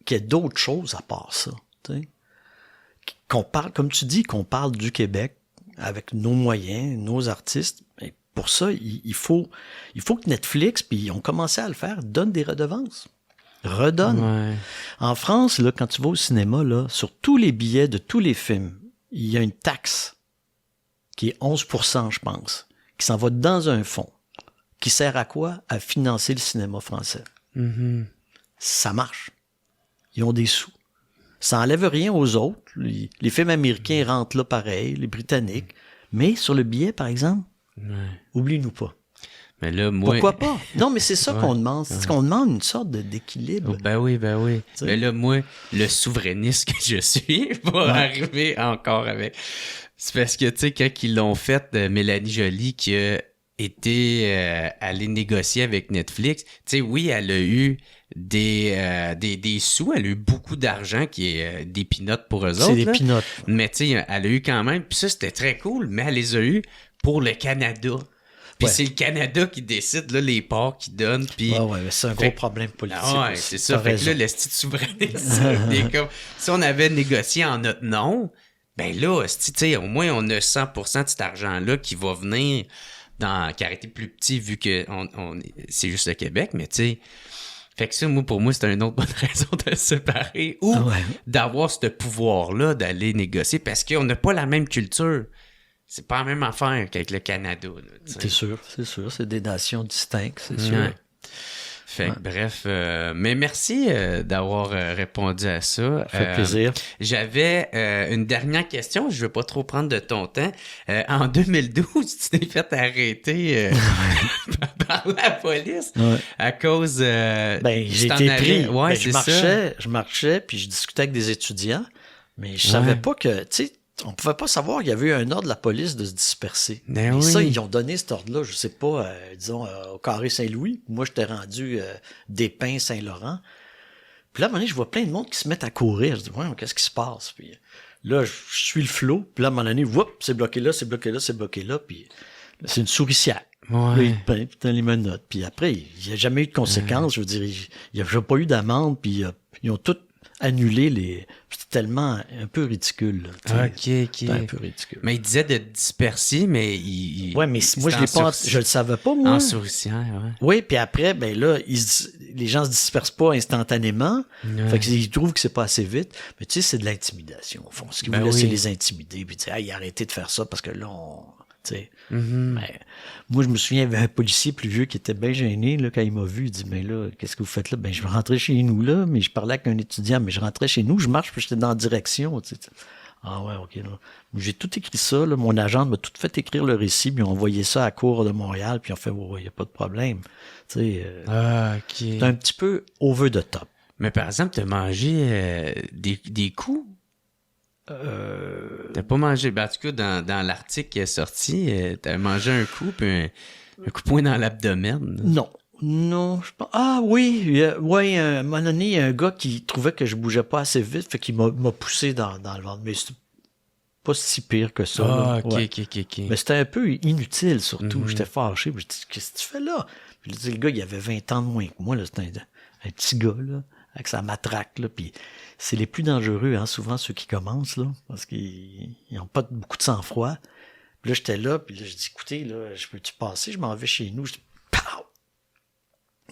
qu'il y ait d'autres choses à part ça. T'sais. Qu'on parle, comme tu dis, qu'on parle du Québec avec nos moyens, nos artistes. Et pour ça, il faut que Netflix, puis ils ont commencé à le faire, donne des redevances. Redonne. Ouais. En France, là, quand tu vas au cinéma, là, sur tous les billets de tous les films, il y a une taxe qui est 11%, je pense, qui s'en va dans un fonds, qui sert à quoi? À financer le cinéma français. Ça marche. Ils ont des sous. Ça enlève rien aux autres. Les films américains rentrent là pareil, les Britanniques. Mais sur le billet, par exemple, oublie-nous pas. Mais là, moi... Pourquoi pas? Non, mais c'est ça qu'on demande. C'est qu'on demande une sorte d'équilibre. Ben oui. T'sais. Mais là, moi, le souverainiste que je suis va arriver encore avec... C'est parce que, tu sais, quand ils l'ont fait, Mélanie Joly, qui a été allée négocier avec Netflix, tu sais, oui, elle a eu des sous, elle a eu beaucoup d'argent qui est des peanuts pour eux autres. C'est des peanuts. Mais tu sais, elle a eu quand même, puis ça, c'était très cool, mais elle les a eu pour le Canada. Puis c'est le Canada qui décide, là, les parts qu'ils donnent. Puis... Ouais, c'est un gros problème politique. Ah ouais, c'est ça. Fait que là, l'esti de souverainisme, comme, si on avait négocié en notre nom, ben là, tu sais, au moins, on a 100% de cet argent-là qui va venir qui aurait été plus petit vu que c'est juste le Québec, mais tu sais. Fait que ça, pour moi, c'est une autre bonne raison de se séparer ou d'avoir ce pouvoir-là d'aller négocier parce qu'on n'a pas la même culture. C'est pas la même affaire qu'avec le Canada. Là, c'est sûr. C'est des nations distinctes, c'est sûr. Ouais. Fait que, bref, mais merci d'avoir répondu à ça. Ça fait plaisir. J'avais une dernière question, je veux pas trop prendre de ton temps. En 2012, tu t'es fait arrêter par la police à cause... j'ai été pris. Ouais, je marchais, puis je discutais avec des étudiants, mais je savais pas que... Tu sais, on pouvait pas savoir qu'il y avait eu un ordre de la police de se disperser. Mais ça, ils ont donné cet ordre-là, je sais pas, disons, au Carré Saint-Louis. Moi, j'étais rendu des Pins Saint-Laurent. Puis là, à un moment donné, je vois plein de monde qui se mettent à courir. Je dis, ouais, qu'est-ce qui se passe? Puis là, je suis le flot. Puis là, à un moment donné, c'est bloqué là, c'est bloqué là, c'est bloqué là. Puis là, c'est une souricière. Ouais. Là, il te peint, putain, les menottes. Puis après, il n'y a jamais eu de conséquences. Je veux dire, il n'y a pas eu d'amende. Puis ils ont tout annulé les... C'était tellement un peu ridicule. Là, OK. C'était un peu ridicule. Mais il disait de disperser, mais ouais, mais moi, je le savais pas, moi. En souricière, ouais. Oui, puis après, ben là, les gens se dispersent pas instantanément. Ouais. Fait qu'ils trouvent que c'est pas assez vite. Mais tu sais, c'est de l'intimidation, au fond. Ce qu'ils voulaient, c'est les intimider. Puis tu sais, arrêtez de faire ça parce que là, tu sais. Ben, moi, je me souviens, il y avait un policier plus vieux qui était bien gêné là, quand il m'a vu. Il dit, mais là, qu'est-ce que vous faites là? Ben, je vais rentrer chez nous, là. Mais je parlais avec un étudiant, mais je rentrais chez nous, je marche, puis j'étais dans la direction. Tu sais. Ah ouais, OK. Là. J'ai tout écrit ça. Là. Mon agent m'a tout fait écrire le récit, puis ils ont envoyé ça à la Cour de Montréal, puis ils ont fait, ouais, il n'y a pas de problème. Tu sais, OK. C'est un petit peu over the top. Mais par exemple, t'as mangé des coups? T'as pas mangé, ben en tout cas dans l'article qui est sorti, t'as mangé un coup puis un coup de poing dans l'abdomen. Non, je pense. Ah oui, à un moment donné, il y a un gars qui trouvait que je bougeais pas assez vite, fait qu'il m'a poussé dans le ventre. Mais c'était pas si pire que ça. Ah, OK. Mais c'était un peu inutile, surtout. J'étais fâché. Je dis, qu'est-ce que tu fais là? Puis le gars, il avait 20 ans de moins que moi. Là. C'était un petit gars, là, avec sa matraque, là. Puis c'est les plus dangereux, hein, souvent ceux qui commencent, là, parce qu'ils n'ont pas beaucoup de sang-froid. Puis là, j'étais là, puis là, je dis, écoutez, là, je peux-tu passer? Je m'en vais chez nous. Je dis, pow!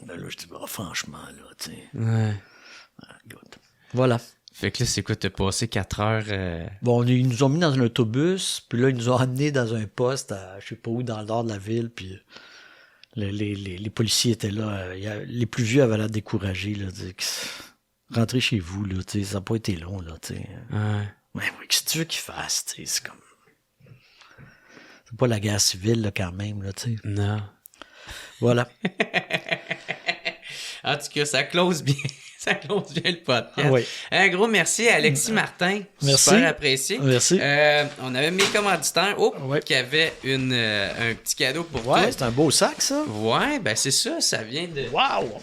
Là, je dis, franchement, là, tu sais. Ouais. Voilà. Fait que là, c'est quoi, t'as passé 4 heures... Bon, ils nous ont mis dans un autobus, puis là, ils nous ont amenés dans un poste à, je sais pas où, dans le nord de la ville, puis les policiers étaient là. Les plus vieux avaient l'air découragés, là, rentrez chez vous, là, tu sais, ça n'a pas été long, là, tu sais. Ouais. Mais oui, qu'est-ce que tu veux qu'ils fassent, tu sais, c'est comme... C'est pas la guerre civile, là, quand même, là, tu sais. Non. Voilà. En tout cas, ça close bien. Ça close bien le podcast. Oui. Un gros merci à Alexis Martin. Merci. Super apprécié. Merci. On avait mes commanditaires qui avaient un petit cadeau pour toi. Ouais, c'est un beau sac, ça. Ouais, ben c'est ça. Ça vient de... Wow!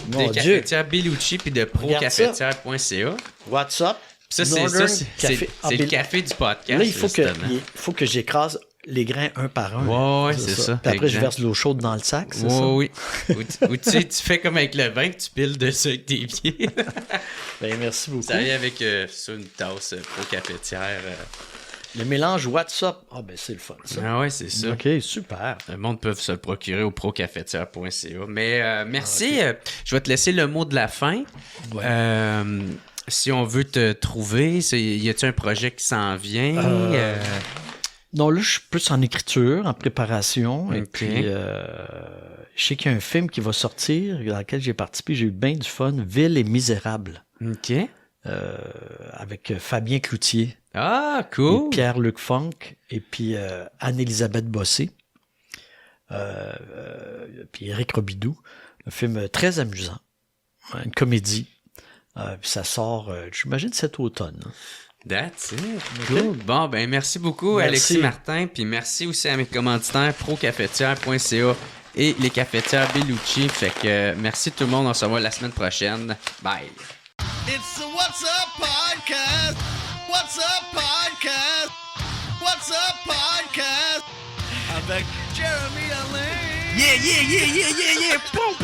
Des cafetières Bellucci puis de procafetière.ca. What's up? Ça, c'est le café du podcast. Là, il faut que j'écrase les grains un par un. Ouais, c'est ça. Puis après, je verse l'eau chaude dans le sac, c'est ça? Oui. Ou tu fais comme avec le vin, tu piles dessus avec tes pieds. Ben, merci beaucoup. Ça vient avec ça, une tasse pro-cafetière. Le mélange What's Up, ben c'est le fun, ça. Ah ouais, c'est ça. OK, super. Le monde peut se le procurer au procafetière.ca. Mais merci. Je vais te laisser le mot de la fin. Ouais. Si on veut te trouver, y a-t-il un projet qui s'en vient? Non, là, je suis plus en écriture, en préparation. Okay. Et puis, je sais qu'il y a un film qui va sortir, dans lequel j'ai participé. J'ai eu bien du fun. Ville et Misérable. OK. Avec Fabien Cloutier. Ah, cool. Pierre-Luc Funk. Et puis Anne-Élisabeth Bossé. Puis Éric Robidoux. Un film très amusant. Une comédie. Puis ça sort, j'imagine, cet automne. That's it. Cool. Bon, ben merci beaucoup, Alexis Martin. Puis merci aussi à mes commanditaires, procafetière.ca et les cafetières Bellucci. Fait que merci tout le monde. On se revoit la semaine prochaine. Bye. It's the What's Up Podcast. What's Up Podcast. What's Up Podcast. Avec Jeremy Alain. Yeah. Boom.